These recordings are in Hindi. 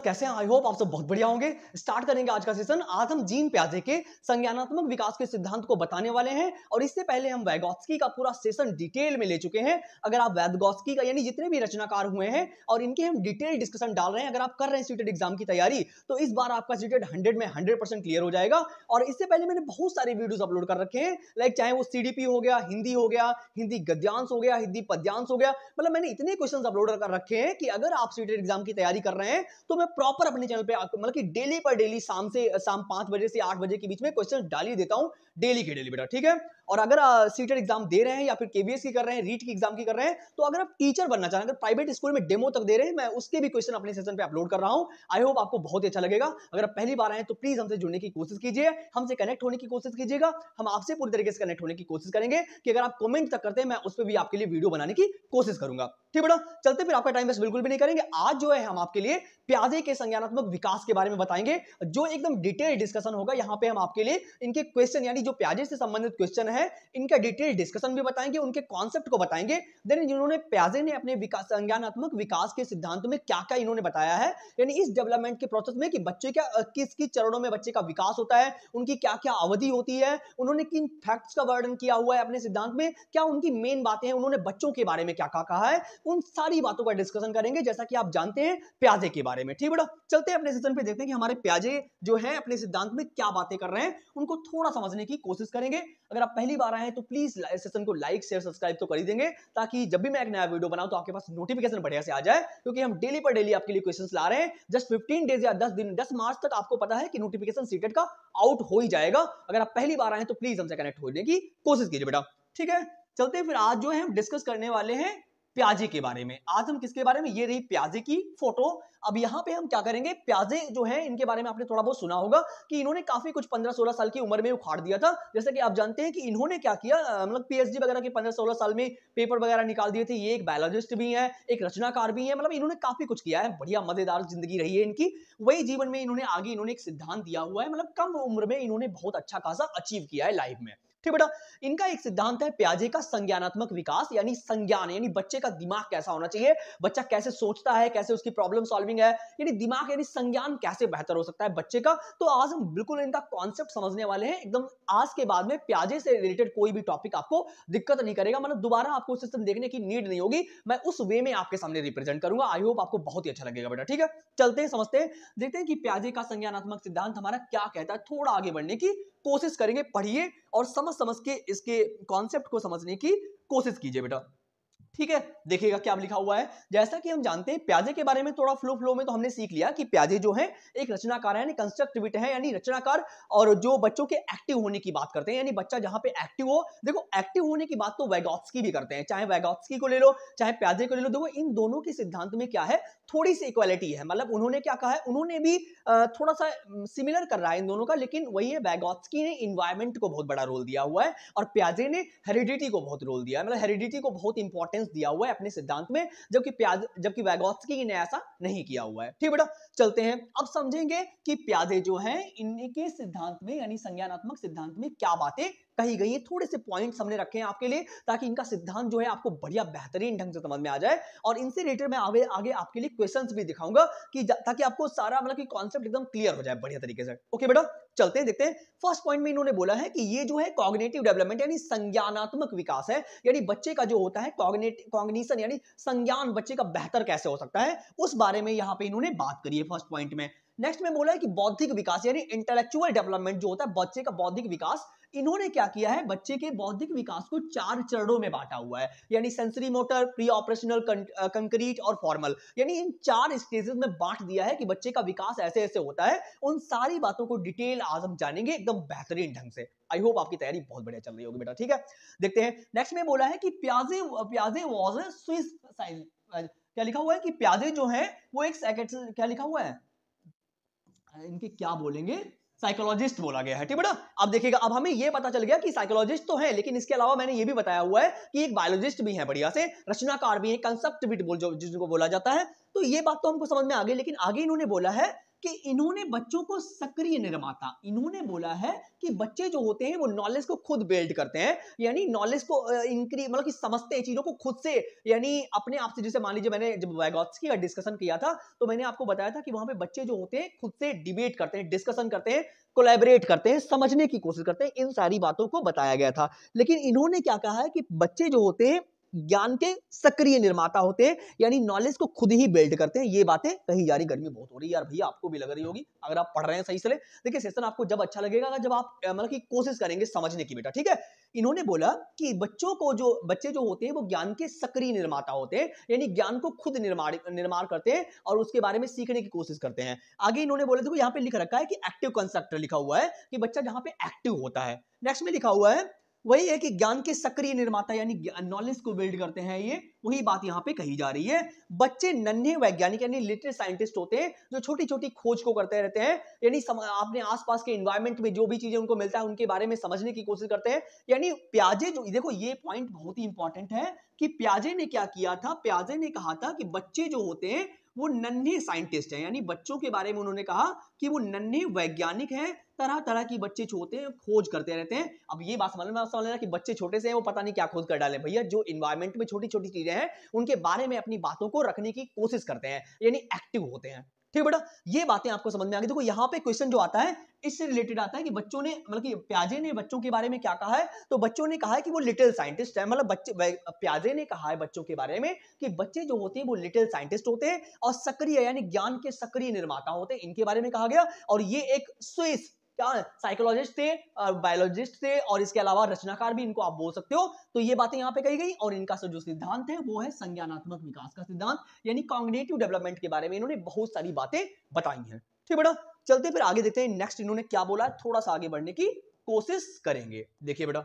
कैसे हैं? आई होप आप सब बहुत बढ़िया होंगे। स्टार्ट करेंगे आज का सेशन। आज हम जीन पियाजे के संज्ञानात्मक विकास के सिद्धांत को बताने वाले हैं और इससे पहले हम वैगोत्स्की का पूरा सेशन डिटेल में ले चुके हैं। अगर आप वैगोत्स्की का यानी जितने भी रचनाकार हुए हैं और इनके हम डिटेल डिस्कशन डाल रहे हैं, अगर आप कर रहे हैं सीटेट एग्जाम की तैयारी, तो इस बार आपका सीटेट 100 में 100% क्लियर हो जाएगा। और इससे पहले मैंने बहुत सारे वीडियोस अपलोड कर रखे हैं, लाइक चाहे वो सीडीपी हो गया, हिंदी गद्यांश हो गया, हिंदी पद्यांश हो गया, मतलब मैंने इतने क्वेश्चंस अपलोड कर रखे हैं कि अगर आप सीटेट एग्जाम की तैयारी कर रहे हैं तो मैं प्रॉपर अपने चैनल पे मतलब कि डेली पर डेली शाम 5 बजे से 8 बजे के बीच में क्वेश्चन डाल ही देता हूं, डेली के डेली बेटा, ठीक है। और अगर सीटेट एग्जाम दे रहे हैं या फिर केवीएस की कर रहे हैं, रीट की एग्जाम की कर रहे हैं, तो अगर आप टीचर बनना चाह रहे हैं, अगर प्राइवेट स्कूल में डेमो तक दे रहे हैं, मैं उसके भी क्वेश्चन अपने सेशन पे अपलोड कर रहा हूं। आई होप आपको बहुत ही अच्छा लगेगा। अगर आप पहली बार आए तो प्लीज हमसे जुड़ने की कोशिश कीजिए, हमसे कनेक्ट होने की कोशिश कीजिएगा। हम आपसे पूरी तरीके से कनेक्ट होने की कोशिश करेंगे कि अगर आप कमेंट तक करते हैं, मैं उस पर भी आपके लिए वीडियो बनाने की कोशिश करूंगा, ठीक बेटा। चलते फिर, आपका टाइम वेस्ट बिल्कुल भी नहीं करेंगे। आज जो है हम आपके लिए पियाजे के संज्ञानात्मक विकास के बारे में बताएंगे, जो एकदम डिटेल डिस्कशन होगा। यहाँ पे हम आपके लिए इनके क्वेश्चन यानी जो पियाजे से संबंधित क्वेश्चन है, इनका डिटेल डिस्कशन भी बताएंगे, उनके कॉन्सेप्ट को बताएंगे। देन जिन्होंने पियाजे ने अपने संज्ञानात्मक विकास के सिद्धांत में क्या क्या इन्होंने बताया है, यानी इस डेवलपमेंट के प्रोसेस में कि बच्चे क्या किस किस चरणों में बच्चे का विकास होता है, उनकी क्या क्या अवधि होती है, उन्होंने किन फैक्ट्स का वर्णन किया हुआ है अपने सिद्धांत में, क्या उनकी मेन बातें हैं, उन्होंने बच्चों के बारे में क्या क्या कहा है, उन सारी बातों का डिस्कशन करेंगे, जैसा कि आप जानते हैं पियाजे के बारे में, ठीक बेटा। चलते हैं अपने सेशन पे, देखते हैं कि हमारे पियाजे जो है अपने सिद्धांत में क्या बातें कर रहे हैं, उनको थोड़ा समझने की कोशिश करेंगे। अगर आप पहली बार आए हैं तो प्लीज सेशन को लाइक शेयर सब्सक्राइब तो कर ही देंगे, ताकि जब भी मैं एक नया वीडियो बनाऊं तो आपके पास नोटिफिकेशन बढ़िया से आ जाए, क्योंकि हम डेली पर डेली आपके लिए क्वेश्चंस ला रहे हैं। जस्ट 15 डेज या 10 दिन, 10 मार्च तक आपको पता है कि नोटिफिकेशन सीटेट का आउट हो ही जाएगा। अगर आप पहली बार आए तो प्लीज हमसे कनेक्ट होने की कोशिश कीजिए बेटा, ठीक है। चलते हैं फिर, आज जो है हम डिस्कस करने वाले हैं पियाजे के बारे में। आज हम किसके बारे में, ये रही पियाजे की फोटो। अब यहाँ पे हम क्या करेंगे, पियाजे जो है इनके बारे में आपने थोड़ा बहुत सुना होगा कि इन्होंने काफी कुछ 15-16 साल की उम्र में उखाड़ दिया था। जैसे कि आप जानते हैं कि इन्होंने क्या किया, मतलब पीएचडी वगैरह के 15-16 साल में पेपर वगैरह निकाल दिए थे। ये एक बायोलॉजिस्ट भी है, एक रचनाकार भी है, मतलब इन्होंने काफी कुछ किया है, बढ़िया मजेदार जिंदगी रही है इनकी। वही जीवन में इन्होंने आगे एक सिद्धांत दिया हुआ है, मतलब कम उम्र में इन्होंने बहुत अच्छा खासा अचीव किया है लाइफ में, ठीक बेटा। इनका एक सिद्धांत है पियाजे का संज्ञानात्मक विकास, यानी संज्ञान यानी बच्चे का दिमाग कैसा होना चाहिए, बच्चा कैसे सोचता है, कैसे उसकी प्रॉब्लम सॉल्विंग है, यानी दिमाग यानी संज्ञान कैसे बेहतर हो सकता है बच्चे का। तो आज हम बिल्कुल इनका कॉन्सेप्ट समझने वाले हैं एकदम। आज के बाद में पियाजे से रिलेटेड कोई भी टॉपिक आपको दिक्कत नहीं करेगा, मतलब दोबारा आपको सिस्टम देखने की नीड नहीं होगी, मैं उस वे में आपके सामने रिप्रेजेंट करूंगा। आई होप आपको बहुत ही अच्छा लगेगा बेटा, ठीक है। चलते हैं, समझते हैं, देखते हैं कि पियाजे का संज्ञानात्मक सिद्धांत हमारा क्या कहता है। थोड़ा आगे बढ़ने की कोशिश करेंगे, पढ़िए और समझ के इसके कॉन्सेप्ट को समझने की कोशिश कीजिए बेटा, ठीक है। देखिएगा क्या लिखा हुआ है। जैसा कि हम जानते हैं पियाजे के बारे में थोड़ा फ्लो में तो हमने सीख लिया कि पियाजे जो है एक रचनाकार है, यानी कंस्ट्रक्टिविस्ट है, यानी रचनाकार, और जो बच्चों के एक्टिव होने की बात करते हैं, यानी बच्चा जहां पे एक्टिव हो। देखो, एक्टिव होने की बात तो वैगोत्स्की भी करते हैं, चाहे वैगोत्स्की को ले लो चाहे पियाजे को ले लो। देखो, इन दोनों के सिद्धांत में क्या है, थोड़ी सी इक्वालिटी है, मतलब उन्होंने क्या कहा है, उन्होंने भी थोड़ा सा सिमिलर कर रहा है इन दोनों का, लेकिन वही है, वैगोत्स्की ने इन्वायरमेंट को बहुत बड़ा रोल दिया हुआ है और पियाजे ने हेरिडिटी को बहुत रोल दिया है, मतलब हेरिडिटी को बहुत इंपॉर्टेंस दिया हुआ है अपने सिद्धांत में, जबकि वैगोत्स्की ने ऐसा नहीं किया हुआ है, ठीक बेटा। चलते हैं, अब समझेंगे कि पियाजे जो है इनके सिद्धांत में यानी संज्ञानात्मक सिद्धांत में क्या बातें कही गई है। थोड़े से पॉइंट्स हमने रखे हैं आपके लिए, ताकि इनका सिद्धांत जो है आपको बढ़िया बेहतरीन ढंग से समझ में आ जाए, और इनसे रिलेटेड मैं आगे आपके लिए क्वेश्चंस भी दिखाऊंगा कि ताकि आपको सारा मतलब कि कॉन्सेप्ट एकदम क्लियर हो जाए बढ़िया तरीके से। ओके बेटा, चलते हैं, देखते हैं। फर्स्ट पॉइंट में इन्होंने बोला है कि ये जो है कॉग्निटिव डेवलपमेंट यानी संज्ञानात्मक विकास है, यानी बच्चे का जो होता है कॉग्निशन यानी संज्ञान बच्चे का बेहतर कैसे हो सकता है, उस बारे में यहां पे इन्होंने बात करी है फर्स्ट पॉइंट में। नेक्स्ट में बोला है कि बौद्धिक विकास यानी इंटेलेक्चुअल डेवलपमेंट जो होता है बच्चे का बौद्धिक विकास, इन्होंने क्या किया है, बच्चे के बौद्धिक विकास को 4 चरणों में बांटा हुआ है, यानी sensory motor, pre operational, concrete और फॉर्मल, यानी इन 4 स्टेजेस में बांट दिया है कि बच्चे का विकास ऐसे ऐसे होता है। उन सारी बातों को डिटेल आज हम जानेंगे एकदम बेहतरीन ढंग से। आई होप आपकी तैयारी बहुत बढ़िया चल रही होगी बेटा, ठीक है। देखते हैं, नेक्स्ट में बोला है कि पियाजे वाज अ स्विस साइंस, क्या लिखा हुआ है कि पियाजे जो है वो एक क्या लिखा हुआ है, इनके क्या बोलेंगे, साइकोलॉजिस्ट बोला गया है, ठीक बेटा। अब देखिएगा, अब हमें यह पता चल गया कि साइकोलॉजिस्ट तो है, लेकिन इसके अलावा मैंने ये भी बताया हुआ है कि एक बायोलॉजिस्ट भी है, बढ़िया से रचनाकार भी है, कंसेप्टिविस्ट जिसको बोला जाता है। तो ये बात तो हमको समझ में आ गई, लेकिन आगे इन्होंने बोला है कि इन्होंने बच्चों को सक्रिय निर्माता, इन्होंने बोला है कि बच्चे जो होते हैं वो नॉलेज को खुद बिल्ड करते हैं, यानी नॉलेज को इंक्रीज मतलब कि समझते हैं चीजों को खुद से, यानी अपने आप से। जैसे मान लीजिए मैंने जब वाइगोत्स्की का डिस्कशन किया था तो मैंने आपको बताया था कि वहां पे बच्चे जो होते हैं खुद से डिबेट करते हैं, डिस्कशन करते हैं, कोलैबोरेट करते हैं, समझने की कोशिश करते हैं, इन सारी बातों को बताया गया था। लेकिन इन्होंने क्या कहा है कि बच्चे जो होते हैं ज्ञान के सक्रिय निर्माता होते हैं, यानी नॉलेज को खुद ही बिल्ड करते हैं। ये बातें कही जा रही। गर्मी बहुत हो रही है यार भैया, आपको भी लग रही होगी अगर आप पढ़ रहे हैं सही से। देखिए सेशन आपको जब अच्छा लगेगा जब आप मतलब की कोशिश करेंगे समझने की बेटा, ठीक है। इन्होंने बोला कि बच्चे जो होते हैं वो ज्ञान के सक्रिय निर्माता होते हैं, यानी ज्ञान को खुद निर्माण करते हैं और उसके बारे में सीखने की कोशिश करते हैं। आगे इन्होंने बोला, देखो यहाँ पे लिख रखा है कि एक्टिव कंस्ट्रक्टर लिखा हुआ है कि बच्चा जहां पे एक्टिव होता है। नेक्स्ट में लिखा हुआ है वही है कि ज्ञान के सक्रिय निर्माता, यानी नॉलेज को बिल्ड करते हैं। ये वही बात यहाँ पे कही जा रही है। बच्चे नन्हे वैज्ञानिक यानी लिटिल साइंटिस्ट होते हैं जो छोटी छोटी खोज को करते रहते हैं, यानी अपने आसपास के एनवायरनमेंट में जो भी चीजें उनको मिलता है उनके बारे में समझने की कोशिश करते हैं। यानी प्याजे जो, देखो ये पॉइंट बहुत ही इंपॉर्टेंट है कि प्याजे ने क्या किया था, प्याजे ने कहा था कि बच्चे जो होते हैं वो नन्हे साइंटिस्ट हैं, यानी बच्चों के बारे में उन्होंने कहा कि वो नन्हे वैज्ञानिक हैं, तरह तरह की बच्चे होते हैं खोज करते रहते हैं। अब ये बात समझ लेना कि बच्चे छोटे से हैं वो पता नहीं क्या खोज कर डाले भैया, जो इन्वायरमेंट में छोटी छोटी चीजें हैं उनके बारे में अपनी बातों को रखने की कोशिश करते हैं, यानी एक्टिव होते हैं। ठीक बेटा, ये बातें आपको समझ में आ गई। देखो यहाँ पे क्वेश्चन जो आता है इससे रिलेटेड आता है कि बच्चों ने मतलब कि प्याजे ने बच्चों के बारे में क्या कहा है, तो बच्चों ने कहा है कि वो लिटिल साइंटिस्ट है। मतलब प्याजे ने कहा है बच्चों के बारे में कि बच्चे जो होते हैं वो लिटिल साइंटिस्ट होते हैं और सक्रिय यानी ज्ञान के सक्रिय निर्माता होते हैं, इनके बारे में कहा गया। और ये एक स्विस क्या साइकोलॉजिस्ट थे, बायोलॉजिस्ट थे और इसके अलावा रचनाकार भी इनको आप बोल सकते हो। तो ये बातें यहाँ पे कही गई और इनका जो सिद्धांत है वो है संज्ञानात्मक विकास का सिद्धांत, यानी कॉग्निटिव डेवलपमेंट के बारे में इन्होंने बहुत सारी बातें बताई हैं। ठीक बेटा, चलते फिर आगे देखते हैं नेक्स्ट इन्होंने क्या बोला है, थोड़ा सा आगे बढ़ने की कोशिश करेंगे। देखिए बेटा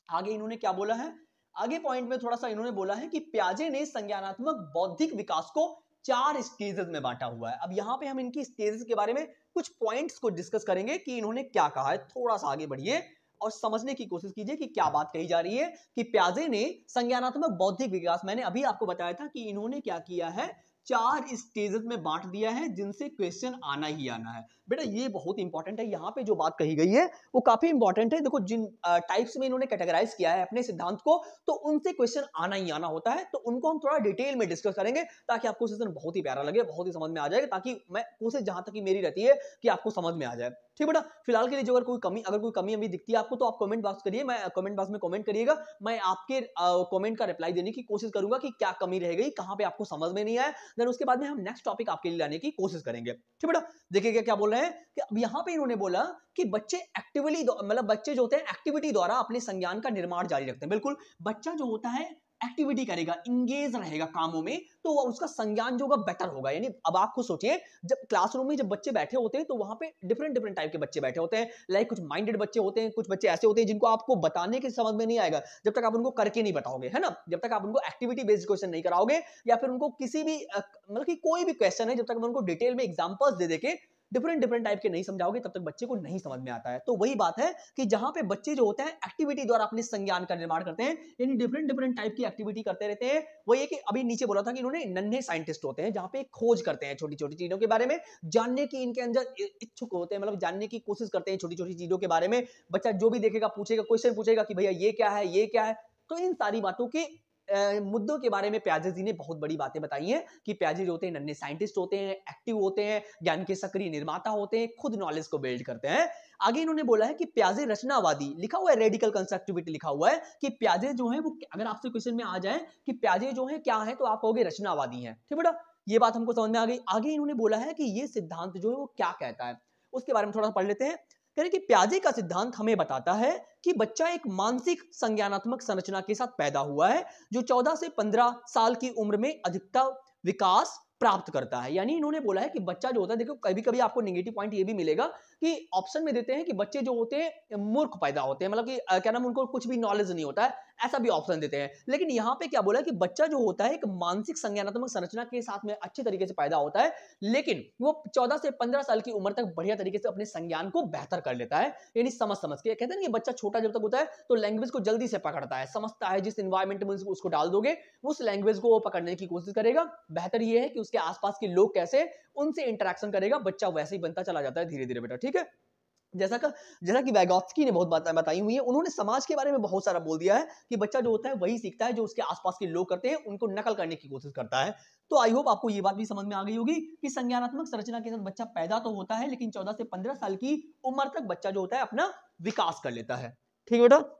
आगे इन्होंने क्या बोला है, आगे पॉइंट में थोड़ा सा इन्होंने बोला है कि प्याजे ने संज्ञानात्मक बौद्धिक विकास को 4 स्टेजेस में बांटा हुआ है। अब यहां पे हम इनकी स्टेजेस के बारे में कुछ पॉइंट्स को डिस्कस करेंगे कि इन्होंने क्या कहा है। थोड़ा सा आगे बढ़िए और समझने की कोशिश कीजिए कि क्या बात कही जा रही है कि प्याजे ने संज्ञानात्मक बौद्धिक विकास, मैंने अभी आपको बताया था कि इन्होंने क्या किया है, 4 स्टेजेस में बांट दिया है जिनसे क्वेश्चन आना ही आना है। बेटा ये बहुत इंपॉर्टेंट है, यहाँ पे जो बात कही गई है वो काफी इंपॉर्टेंट है। देखो जिन टाइप्स में इन्होंने कैटेगराइज किया है अपने सिद्धांत को, तो उनसे क्वेश्चन आना ही आना होता है। तो उनको हम थोड़ा डिटेल में डिस्कस करेंगे ताकि आपको सेशन बहुत ही प्यारा लगे, बहुत ही समझ में आ जाएगा, ताकि मैं कोशिश जहां तक की मेरी रहती है कि आपको समझ में आ जाए। ठीक बेटा, फिलहाल के लिए जो अगर कोई कमी अभी दिखती है आपको तो आप कमेंट बॉक्स करिए, मैं कमेंट बॉक्स में कमेंट करिएगा, मैं आपके कमेंट का रिप्लाई देने की कोशिश करूंगा कि क्या कमी रह गई, कहां पे आपको समझ में नहीं आया। देन उसके बाद में हम नेक्स्ट टॉपिक आपके लिए लाने की कोशिश करेंगे। ठीक बेटा, देखिए क्या बोल रहे हैं कि अब यहाँ पे इन्होंने बोला कि बच्चे एक्टिवली मतलब बच्चे जो होते हैं एक्टिविटी द्वारा अपने संज्ञान का निर्माण जारी रखते हैं। बिल्कुल, बच्चा जो होता है एक्टिविटी करेगा, इंगेज रहेगा कामों में, तो उसका संज्ञान जो होगा बेटर होगा। यानी अब आप खुद सोचिए, जब क्लासरूम में जब बच्चे बैठे होते हैं तो वहां पे डिफरेंट डिफरेंट टाइप के बच्चे बैठे होते हैं। लाइक कुछ माइंडेड बच्चे होते हैं, कुछ बच्चे ऐसे होते हैं जिनको आपको बताने के समझ में नहीं आएगा जब तक आप उनको करके नहीं बताओगे, है ना। जब तक आप उनको एक्टिविटी बेस्ड क्वेश्चन नहीं कराओगे या फिर उनको किसी भी मतलब कि कोई भी क्वेश्चन है, जब तक उनको डिटेल में एग्जांपल्स दे के डिफरेंट डिफरेंट टाइप के नहीं समझाओगे तब तक बच्चे को नहीं समझ में आता है। तो वही बात है कि जहां पे बच्चे जो होते हैं एक्टिविटी द्वारा अपने संज्ञान का निर्माण करते हैं, यानी डिफरेंट डिफरेंट टाइप की एक्टिविटी करते रहते हैं। वो ये कि अभी नीचे बोला था कि इन्होंने नन्हे साइंटिस्ट होते हैं जहां पे खोज करते हैं छोटी छोटी चीजों के बारे में, जानने की इनके अंदर इच्छुक होते हैं, मतलब जानने की कोशिश करते हैं छोटी छोटी चीजों के बारे में। बच्चा जो भी देखेगा पूछेगा, क्वेश्चन पूछेगा कि भैया ये क्या है, ये क्या है। तो इन सारी बातों के मुद्दों के बारे में प्याजे जी ने बहुत बड़ी बातें बताई हैं कि प्याजे जो होते हैं नन्हे साइंटिस्ट होते हैं, एक्टिव होते हैं, ज्ञान के सक्रिय निर्माता होते हैं, खुद नॉलेज को बिल्ड करते हैं। आगे इन्होंने बोला है कि प्याजे रचनावादी, लिखा हुआ है रेडिकल कंस्ट्रक्टिविटी लिखा हुआ है कि प्याजे जो है वो, अगर आपसे क्वेश्चन में आ जाए कि प्याजे जो है क्या है तो आप कहोगे रचनावादी है। ठीक बेटा, ये बात हमको समझ में आ गई। आगे इन्होंने बोला है कि ये सिद्धांत जो है वो क्या कहता है, उसके बारे में थोड़ा पढ़ लेते हैं। कह रहे कि प्याजे का सिद्धांत हमें बताता है कि बच्चा एक मानसिक संज्ञानात्मक संरचना के साथ पैदा हुआ है जो 14 से 15 साल की उम्र में अधिकतम विकास प्राप्त करता है। यानी इन्होंने बोला है कि बच्चा जो होता है, देखो कभी कभी आपको नेगेटिव पॉइंट ये भी मिलेगा कि ऑप्शन में देते हैं कि बच्चे जो होते हैं मूर्ख पैदा होते हैं, मतलब कि क्या नाम, उनको कुछ भी नॉलेज नहीं होता है, ऐसा भी ऑप्शन देते हैं। लेकिन यहाँ पे क्या बोला कि बच्चा जो होता है एक मानसिक संज्ञानात्मक संरचना के साथ में अच्छी तरीके से पैदा होता है, लेकिन वो 14 से 15 साल की उम्र तक बढ़िया तरीके से अपने संज्ञान को बेहतर कर लेता है, यानी समझ समझ के। कहते हैं ना कि बच्चा छोटा जब तक होता है तो लैंग्वेज को जल्दी से पकड़ता है, समझता है, जिस एनवायरमेंट में उसको डाल दोगे उस लैंग्वेज को वो पकड़ने की कोशिश करेगा। बेहतर ये है कि उसके आसपास के लोग कैसे उनसे इंटरेक्शन करेगा, बच्चा वैसे ही बनता चला जाता है धीरे धीरे बेटा, ठीक है। जैसा कि वैगोत्स्की ने बहुत बातें बताई हुई है, उन्होंने समाज के बारे में बहुत सारा बोल दिया है कि बच्चा जो होता है वही सीखता है जो उसके आसपास के लोग करते हैं, उनको नकल करने की कोशिश करता है। तो आई होप आपको ये बात भी समझ में आ गई होगी कि संज्ञानात्मक संरचना के साथ बच्चा पैदा तो होता है, लेकिन 14 से 15 साल की उम्र तक बच्चा जो होता है अपना विकास कर लेता है। ठीक है बेटा।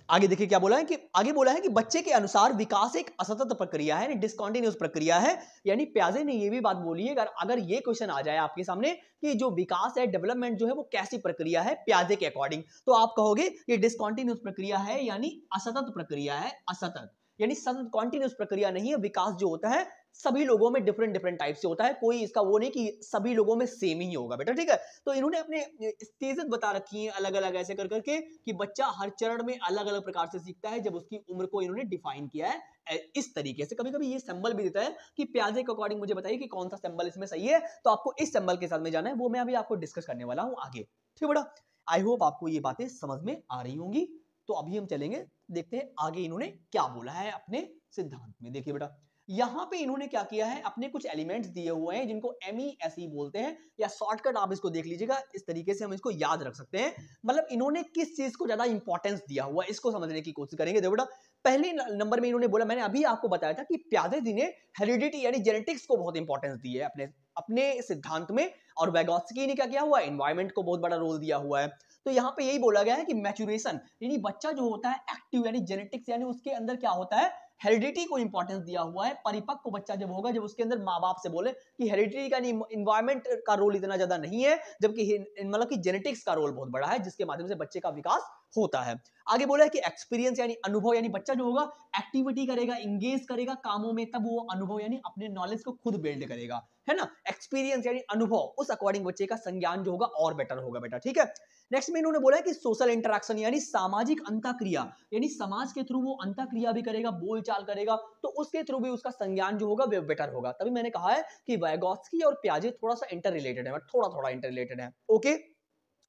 आगे देखिए क्या बोला है कि आगे बोला है कि बच्चे के अनुसार विकास एक असतत प्रक्रिया है, डिसकंटिन्यूअस प्रक्रिया है। यानी प्याजे ने ये भी बात बोली है, अगर ये क्वेश्चन आ जाए आपके सामने कि जो विकास है, डेवलपमेंट जो है वो कैसी प्रक्रिया है प्याजे के अकॉर्डिंग, तो आप कहोगे ये डिसकंटिन्यूअस प्रक्रिया है, यानी असतत प्रक्रिया है। असतत यानी सतत कॉन्टिन्यूस प्रक्रिया नहीं है। विकास जो होता है सभी लोगों में डिफरेंट डिफरेंट टाइप से होता है, कोई इसका वो नहीं कि सभी लोगों में सेम ही होगा बेटा, ठीक है। तो इन्होंने अपने स्टेजेस बता रखी हैं अलग अलग ऐसे कर करके कि बच्चा हर चरण में अलग अलग प्रकार से सीखता है। जब उसकी उम्र को इन्होंने डिफाइन किया है इस तरीके से, कभी कभी ये सिंबल भी देता है कि प्याजे के अकॉर्डिंग मुझे बताइए कि कौन सा सिंबल इसमें सही है, तो आपको इस सिंबल के साथ में जाना है, वो मैं अभी आपको डिस्कस करने वाला हूं आगे, ठीक बेटा। आई होप आपको ये बातें समझ में आ रही होंगी। तो अभी हम चलेंगे, देखते हैं आगे इन्होंने क्या बोला है अपने सिद्धांत में। देखिए बेटा, यहां पे इन्होंने क्या किया है, अपने कुछ एलिमेंट्स दिए हुए हैं जिनको MESE बोलते हैं, या शॉर्टकट आप इसको देख लीजिएगा, इस तरीके से हम इसको याद रख सकते हैं। मतलब इन्होंने किस चीज को ज्यादा इंपॉर्टेंस दिया हुआ है इसको समझने की कोशिश करेंगे। देखो बेटा, पहले नंबर में इन्होंने बोला, मैंने अभी आपको बताया था कि प्याजे जी ने हेरिडिटी यानी जेनेटिक्स को बहुत इंपॉर्टेंस दी है अपने अपने सिद्धांत में, और वैगोत्स्की ने क्या किया हुआ है, एनवायरमेंट को बहुत बड़ा रोल दिया हुआ है। तो यहाँ पे यही बोला गया है कि मैच्योरेशन यानी बच्चा जो होता है एक्टिव यानी जेनेटिक्स यानी उसके अंदर क्या होता है, हेरिडिटी को इंपॉर्टेंस दिया हुआ है। परिपक्व बच्चा जब होगा जब उसके अंदर माँ बाप से बोले कि हेरिडिटी का इन्वायरमेंट का रोल इतना ज्यादा नहीं है, जबकि मतलब कि जेनेटिक्स का रोल बहुत बड़ा है जिसके माध्यम से बच्चे का विकास होता है। आगे बोला है कि एक्सपीरियंस यानी अनुभव, यानी बच्चा जो होगा एक्टिविटी करेगा, इंगेज करेगा कामों में, तब वो अनुभव यानी अपने नॉलेज को खुद बिल्ड करेगा, है ना। एक्सपीरियंस यानी अनुभव, उस अकॉर्डिंग बच्चे का संज्ञान जो होगा और बेटर होगा बेटा, ठीक है। नेक्स्ट में इन्होंने बोला है कि सोशल इंटरेक्शन यानी सामाजिक अंतःक्रिया, यानी समाज के थ्रू वो अंतःक्रिया भी करेगा, बोलचाल करेगा, तो उसके थ्रू भी उसका संज्ञान जो होगा वो बेटर होगा। तभी मैंने कहा है कि वैगोत्स्की और प्याजे थोड़ा सा इंटर रिलेटेड है, थोड़ा थोड़ा इंटर रिलेटेड है, ओके।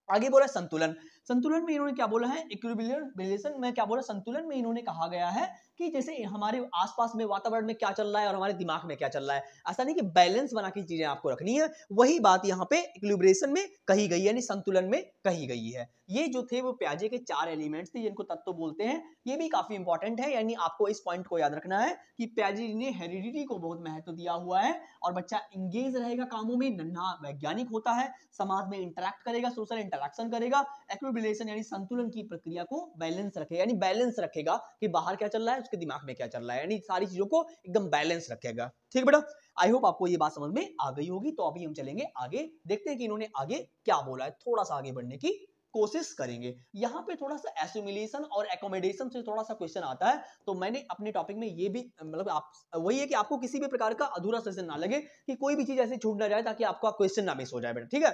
आगे बोला संतुलन, संतुलन में इन्होंने क्या बोला है, इक्विलिब्रियम रिलेशन में क्या बोला, संतुलन में इन्होंने कहा गया है कि जैसे हमारे आसपास में वातावरण में क्या चल रहा है और हमारे दिमाग में क्या चल रहा है, ऐसा नहीं कि बैलेंस बना के चीजें आपको रखनी है। वही बात यहाँ पे इक्विलिब्रेशन में कही गई है, यानी संतुलन में कही गई है। ये जो थे वो प्याजे के 4 एलिमेंट्स थे जिनको तत्व बोलते हैं। ये भी काफी इंपॉर्टेंट है, यानी आपको इस पॉइंट को याद रखना है कि प्याजे ने हेरिडिटी को बहुत महत्व दिया हुआ है, और बच्चा इंगेज रहेगा कामों में, नन्हा वैज्ञानिक होता है, समाज में इंटरेक्ट करेगा, सोशल इंटरेक्शन करेगा, इक्विलिब्रेशन यानी संतुलन की प्रक्रिया को बैलेंस रखेगा, यानी बैलेंस रखेगा कि बाहर क्या चल रहा है उसके दिमाग में क्या चल रहा है, यानी सारी चीजों को एकदम बैलेंस रखेगा, ठीक बेटा। आई होप आपको ये बात समझ में आ गई होगी। तो अभी हम चलेंगे आगे, देखते हैं कि इन्होंने आगे क्या बोला है, थोड़ा सा आगे बढ़ने की कोशिश करेंगे। यहाँ पे थोड़ा सा एसिमिलेशन और एकोमोडेशन से थोड़ा सा क्वेश्चन आता है, तो मैंने अपने टॉपिक में ये भी मतलब आप वही है कि आपको किसी भी प्रकार का अधूरा सेशन ना लगे, कि कोई भी चीज ऐसे छूट ना जाए ताकि आपका क्वेश्चन ना मिस हो जाए बेटा, ठीक है।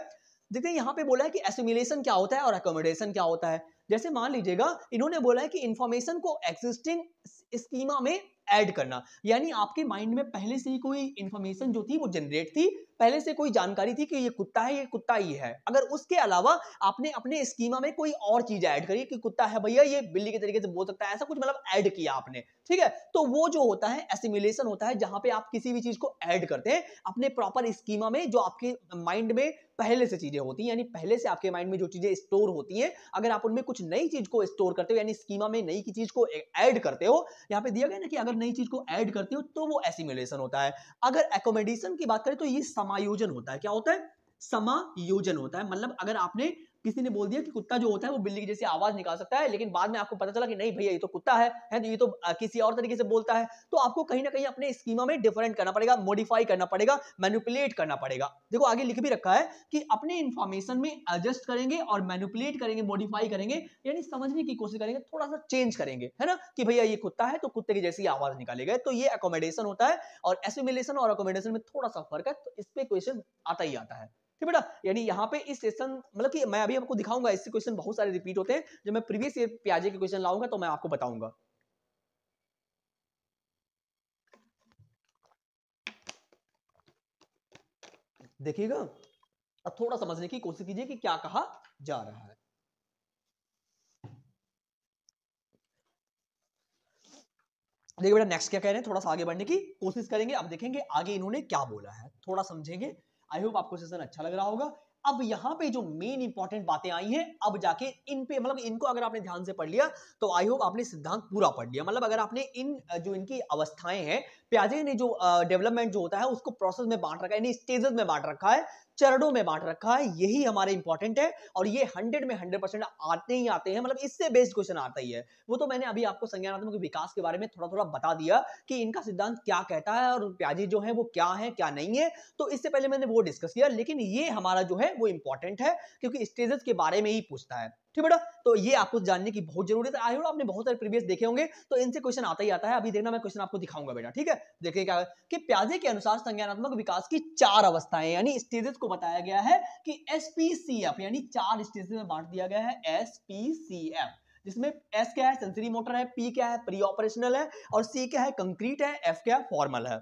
देखते हैं यहाँ पे बोला है कि एसिमिलेशन क्या होता है और एकोमोडेशन क्या होता है। जैसे मान लीजिएगा इन्होंने बोला है कि इंफॉर्मेशन को एक्सिस्टिंग स्कीमा में ऐड करना, यानी आपके माइंड में पहले से ही कोई इंफॉर्मेशन जो थी वो जनरेट थी, पहले से कोई जानकारी थी कि ये कुत्ता है, ये कुत्ता ही है। अगर उसके अलावा आपने अपने स्कीमा में कोई और चीज ऐड करी कि कुत्ता है भैया, ये बिल्ली के तरीके से बोल सकता है, ऐसा कुछ मतलब ऐड किया आपने, ठीक है, तो वो जो होता है एसिमिलेशन होता है, जहां पे आप किसी भी चीज को ऐड करते हैं अपने प्रॉपर स्कीमा में, जो आपके माइंड में पहले से चीजें होती हैं, यानी पहले से आपके माइंड में जो चीजें स्टोर होती हैं, अगर आप उनमें कुछ नई चीज को स्टोर करते हो, यानी स्कीमा में नई की चीज को ऐड करते हो, यहाँ पे दिया गया ना कि अगर नई चीज को ऐड करते हो तो वो एसिमिलेशन होता है। अगर एकोमोडेशन की बात करें तो ये समायोजन होता है। क्या होता है, समायोजन होता है। मतलब अगर आपने किसी ने बोल दिया कि कुत्ता जो होता है वो बिल्ली की जैसी आवाज निकाल सकता है, लेकिन बाद में आपको पता चला कि नहीं भैया ये तो कुत्ता है तो ये तो किसी और तरीके से बोलता है, तो आपको कहीं ना कहीं अपने स्कीमा में डिफरेंट करना पड़ेगा, मॉडिफाई करना पड़ेगा, मैनिपुलेट करना पड़ेगा। देखो आगे लिख भी रखा है कि अपने इंफॉर्मेशन में एडजस्ट करेंगे और मैनिपुलेट करेंगे, मॉडिफाई करेंगे, यानी समझने की कोशिश करेंगे, थोड़ा सा चेंज करेंगे, है ना, कि भैया ये कुत्ता है तो कुत्ते की जैसी आवाज निकालेगा। तो ये अकोमोडेशन होता है, और एसिमिलेशन और अकोमोडेशन में थोड़ा सा फर्क है, तो इस पे क्वेश्चन आता ही आता है। ठीक बेटा, यानी यहाँ पे इस सेशन मतलब कि मैं अभी आपको दिखाऊंगा, इससे क्वेश्चन बहुत सारे रिपीट होते हैं। जब मैं प्रीवियस ईयर प्याजे के क्वेश्चन लाऊंगा तो मैं आपको बताऊंगा। देखिएगा, अब थोड़ा समझने की कोशिश कीजिए कि क्या कहा जा रहा है। देखिए बेटा, नेक्स्ट क्या कह रहे हैं, थोड़ा सा आगे बढ़ने की कोशिश करेंगे। अब देखेंगे आगे इन्होंने क्या बोला है, थोड़ा समझेंगे। आई होप आपको सेशन अच्छा लग रहा होगा। अब यहाँ पे जो मेन इंपॉर्टेंट बातें आई हैं, अब जाके इन पे मतलब इनको अगर आपने ध्यान से पढ़ लिया तो आई होप आपने सिद्धांत पूरा पढ़ लिया। मतलब अगर आपने इन जो इनकी अवस्थाएं हैं, प्याजे ने जो डेवलपमेंट जो होता है उसको प्रोसेस में बांट रखा है, यानी स्टेजेस में बांट रखा है, चरणों में बांट रखा है, यही हमारे इंपॉर्टेंट है। और ये 100 में 100% आते ही आते हैं, मतलब इससे बेस्ड क्वेश्चन आता ही है। वो तो मैंने अभी आपको संज्ञानात्मक विकास के बारे में थोड़ा थोड़ा बता दिया कि इनका सिद्धांत क्या कहता है और प्याजे जो है वो क्या है क्या नहीं है, तो इससे पहले मैंने वो डिस्कस किया। लेकिन ये हमारा जो है वो इंपॉर्टेंट है क्योंकि स्टेजेस के बारे में ही पूछता है। ठीक बेटा, तो ये आपको जानने की बहुत जरूरत है। आई होप आपने बहुत सारे प्रीवियस देखे होंगे तो इनसे क्वेश्चन आता ही आता है। अभी देखना मैं क्वेश्चन आपको दिखाऊंगा बेटा, ठीक है। देखिए क्या है कि प्याजे के अनुसार संज्ञानात्मक विकास की 4 अवस्थाएं यानी स्टेजेस को बताया गया है कि SPCF यानी 4 स्टेजेस में बांट दिया गया है, SPCF, जिसमें S क्या है, सेंसरी मोटर है, P क्या है, प्री ऑपरेशनल है, और C क्या है, कंक्रीट है, F क्या है, फॉर्मल है।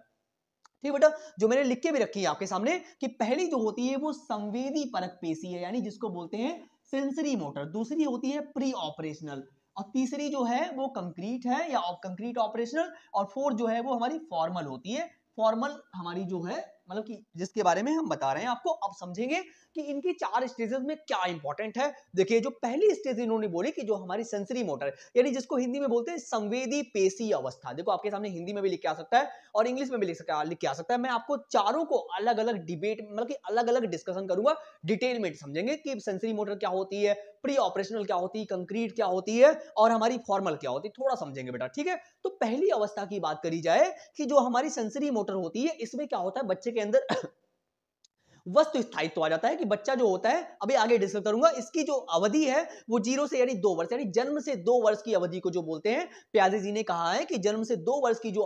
ठीक बेटा, जो मैंने लिख के भी रखी है आपके सामने कि पहली जो होती है वो संवेदी परक पेशी है, यानी जिसको बोलते हैं सेंसरी मोटर। दूसरी होती है प्री ऑपरेशनल, और तीसरी जो है वो कंक्रीट है या कंक्रीट ऑपरेशनल, और फोर्थ जो है वो हमारी फॉर्मल होती है। फॉर्मल हमारी जो है मतलब कि जिसके बारे में हम बता रहे हैं आपको। अब समझेंगे कि इनकी 4 स्टेजेस में क्या इंपॉर्टेंट है। देखिए, जो पहली स्टेज इन्होंने बोली कि जो हमारी सेंसरी मोटर यानी जिसको हिंदी में बोलते हैं संवेदी पेशी अवस्था, देखो आपके सामने हिंदी में भी लिख के आ सकता है और इंग्लिश में भी लिख के आ सकता है। मैं आपको चारों को अलग अलग डिबेट मतलब कि अलग अलग डिस्कशन करूंगा, डिटेल में समझेंगे कि सेंसरी मोटर क्या होती है, प्री ऑपरेशनल क्या होती है, कंक्रीट क्या होती है, और हमारी फॉर्मल क्या होती है, थोड़ा समझेंगे बेटा, ठीक है। तो पहली अवस्था की बात करी जाए कि जो हमारी सेंसरी मोटर होती है, इसमें क्या होता है, बच्चे के अंदर वस्तु स्थायित्व आ जाता है कि बच्चा जो होता है, अभी आगे डिस्कस करूंगा, इसकी जो अवधि है वो 0 से यानी 2 वर्ष यानी जन्म से 2 वर्ष की अवधि को जो बोलते हैं, प्याजे जी ने कहा है कि जन्म से 2 वर्ष की जो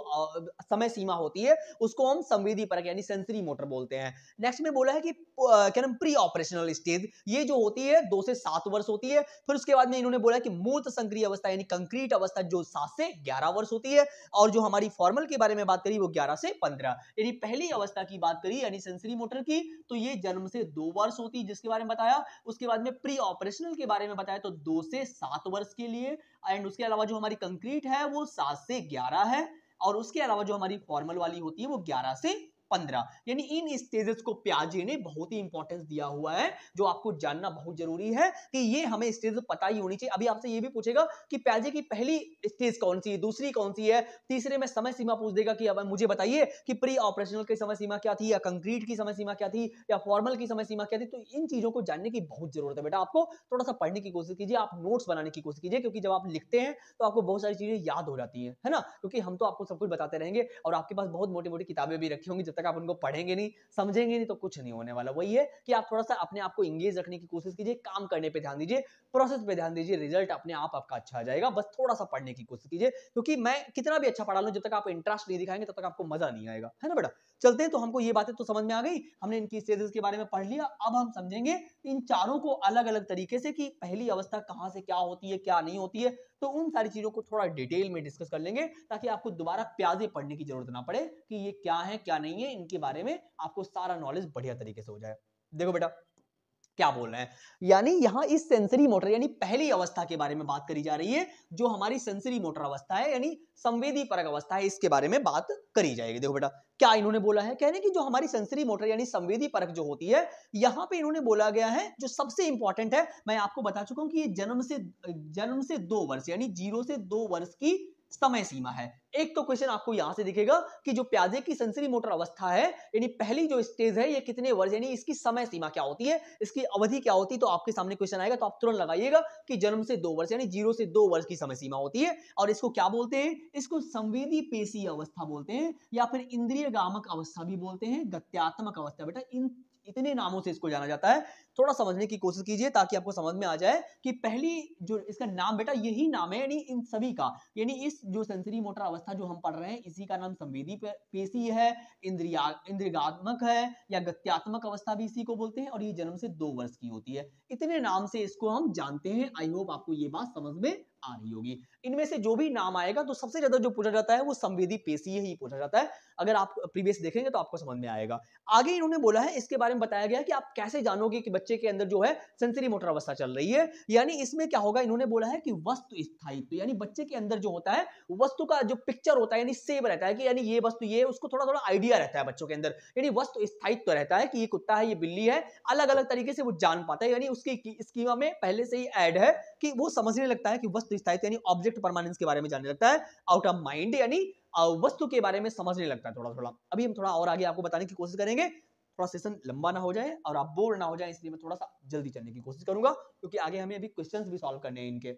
समय सीमा होती है उसको हम संवेदी परक यानी सेंसरी मोटर बोलते हैं। नेक्स्ट में बोला है कि क्या नाम, प्री ऑपरेशनल स्टेज, ये जो होती है 2 से 7 वर्ष होती है। फिर उसके बाद में इन्होंने बोला कि मूर्त संक्रिय अवस्था यानी कंक्रीट अवस्था जो 7 से 11 वर्ष होती है, और जो हमारी फॉर्मल के बारे में बात करी वो 11 से 15। यानी पहली अवस्था की बात करी यानी सेंसरी मोटर की, तो ये जन्म से 2 वर्ष होती है जिसके बारे में बताया। उसके बाद में प्री ऑपरेशनल के बारे में बताया तो 2 से 7 वर्ष के लिए, एंड उसके अलावा जो हमारी कंक्रीट है वो 7 से 11 है, और उसके अलावा जो हमारी फॉर्मल वाली होती है वो 11 से 15। यानी इन स्टेजेस को प्याजे ने बहुत ही इंपॉर्टेंस दिया हुआ है, जो आपको जानना बहुत जरूरी है कि ये हमें स्टेज पता ही होनी चाहिए। अभी आपसे ये भी पूछेगा कि प्याजे की पहली स्टेज कौन सी है, दूसरी कौन सी है, तीसरे में समय सीमा पूछ देगा कि अब मुझे बताइए कि प्री ऑपरेशनल की समय सीमा क्या थी, या कंक्रीट की समय सीमा क्या थी, या फॉर्मल की समय सीमा क्या थी। तो इन चीजों को जानने की बहुत जरूरत है बेटा। आपको थोड़ा सा पढ़ने की कोशिश कीजिए, आप नोट्स बनाने की कोशिश कीजिए, क्योंकि जब आप लिखते हैं तो आपको बहुत सारी चीजें याद हो जाती है ना, क्योंकि हम तो आपको सब कुछ बताते रहेंगे और आपके पास बहुत मोटी मोटी किताबें भी रखी होंगी, जब तक आप उनको पढ़ेंगे नहीं, समझेंगे नहीं, तो कुछ नहीं होने वाला। वही है कि आप थोड़ा सा अपने आप को इंगेज रखने की कोशिश कीजिए, काम करने पे ध्यान दीजिए, प्रोसेस पे ध्यान दीजिए, रिजल्ट अपने आप आपका अच्छा आ जाएगा। बस थोड़ा सा पढ़ने की कोशिश कीजिए, क्योंकि मैं कितना भी अच्छा पढ़ा लूं, जब तक आप इंटरेस्ट नहीं दिखाएंगे तब तक आपको मजा नहीं आएगा, है ना बेटा। चलते हैं, तो हमको ये बातें तो समझ में आ गई, हमने इनकी स्टेजेस के बारे में पढ़ लिया। अब हम समझेंगे इन चारों को अलग अलग तरीके से कि पहली अवस्था कहां से क्या होती है, क्या नहीं होती है। तो उन सारी चीजों को थोड़ा डिटेल में डिस्कस कर लेंगे, ताकि आपको दोबारा प्याजे पढ़ने की जरूरत ना पड़े कि ये क्या है क्या नहीं है, इनके बारे में आपको सारा नॉलेज बढ़िया तरीके से हो जाए। देखो बेटा क्या बोल रहे हैं, यानी यहां इस सेंसरी मोटर यानी पहली अवस्था के बारे में बात करी जा रही है, जो हमारी सेंसरी मोटर अवस्था है यानी संवेदी परक अवस्था है, इसके बारे में बात करी जाएगी। देखो बेटा क्या इन्होंने बोला है, कहने की जो हमारी सेंसरी मोटर यानी संवेदी परक जो होती है, यहां पे इन्होंने बोला गया है जो सबसे इंपॉर्टेंट है, मैं आपको बता चुका हूं कि ये जन्म से 2 वर्ष यानी 0 से 2 वर्ष की समय सीमा है। एक तो क्वेश्चन आपको यहां से दिखेगा कि जो प्याजे की सेंसरी मोटर अवस्था है यानी पहली जो स्टेज है, ये कितने वर्ष यानी इसकी समय सीमा क्या होती है, इसकी अवधि क्या होती है। तो आपके सामने क्वेश्चन आएगा तो आप तुरंत लगाइएगा कि जन्म से 2 वर्ष यानी 0 से 2 वर्ष की समय सीमा होती है, और इसको क्या बोलते हैं, इसको संवेदी पेशी अवस्था बोलते हैं, या फिर इंद्रिय गामक अवस्था भी बोलते हैं, गत्यात्मक अवस्था। बेटा इन इतने नामों से इसको जाना जाता है। थोड़ा समझने की कोशिश कीजिए ताकि आपको समझ में आ जाए कि पहली जो इसका नाम बेटा यही नाम है, यानी इन सभी का, यानी इस जो सेंसरी मोटर अवस्था जो हम पढ़ रहे हैं इसी का नाम संवेदी पेशी है, इंद्रियात्मक है या गत्यात्मक अवस्था भी इसी को बोलते हैं, और ये जन्म से 2 वर्ष की होती है। इतने नाम से इसको हम जानते हैं। आई होप आपको ये बात समझ में आ रही होगी। इनमें से जो भी नाम आएगा तो सबसे ज्यादा जो पूछा जाता है वो संवेदी पेशी ही पूछा जाता है। अगर आप प्रीवियस देखेंगे तो आपको समझ में आएगा। आगे इन्होंने बोला है, इसके बारे में बताया गया है कि आप कैसे जानोगे कि बच्चे के अंदर जो है सेंसरी मोटर अवस्था चल रही है। यानी इसमें क्या होगा, इन्होंने बोला है कि वस्तु स्थायित्व, यानी बच्चे के अंदर जो होता है वस्तु का जो पिक्चर होता है, यानी सेम रहता है कि यानी ये वस्तु ये, उसको थोड़ा थोड़ा आइडिया रहता है बच्चों के अंदर, यानी वस्तु स्थायित्व रहता है कि ये कुत्ता है, ये बिल्ली है, अलग अलग तरीके से वो जान पाता है। यानी उसकी स्कीमा में पहले से ही ऐड है कि वो समझने लगता है कि वस्तु स्थायित्व यानी ऑब्जेक्ट परमानेंस के बारे में जानने लगता है, आउट ऑफ माइंड यानी वस्तु के बारे में समझने लगता है थोड़ा थोड़ा। अभी हम थोड़ा और आगे आपको बताने की कोशिश करेंगे, थोड़ा सेशन लंबा ना हो जाए और आप बोर ना हो जाए, इसलिए मैं थोड़ा सा जल्दी चलने की कोशिश करूंगा क्योंकि आगे हमें अभी क्वेश्चंस भी सॉल्व करने हैं इनके।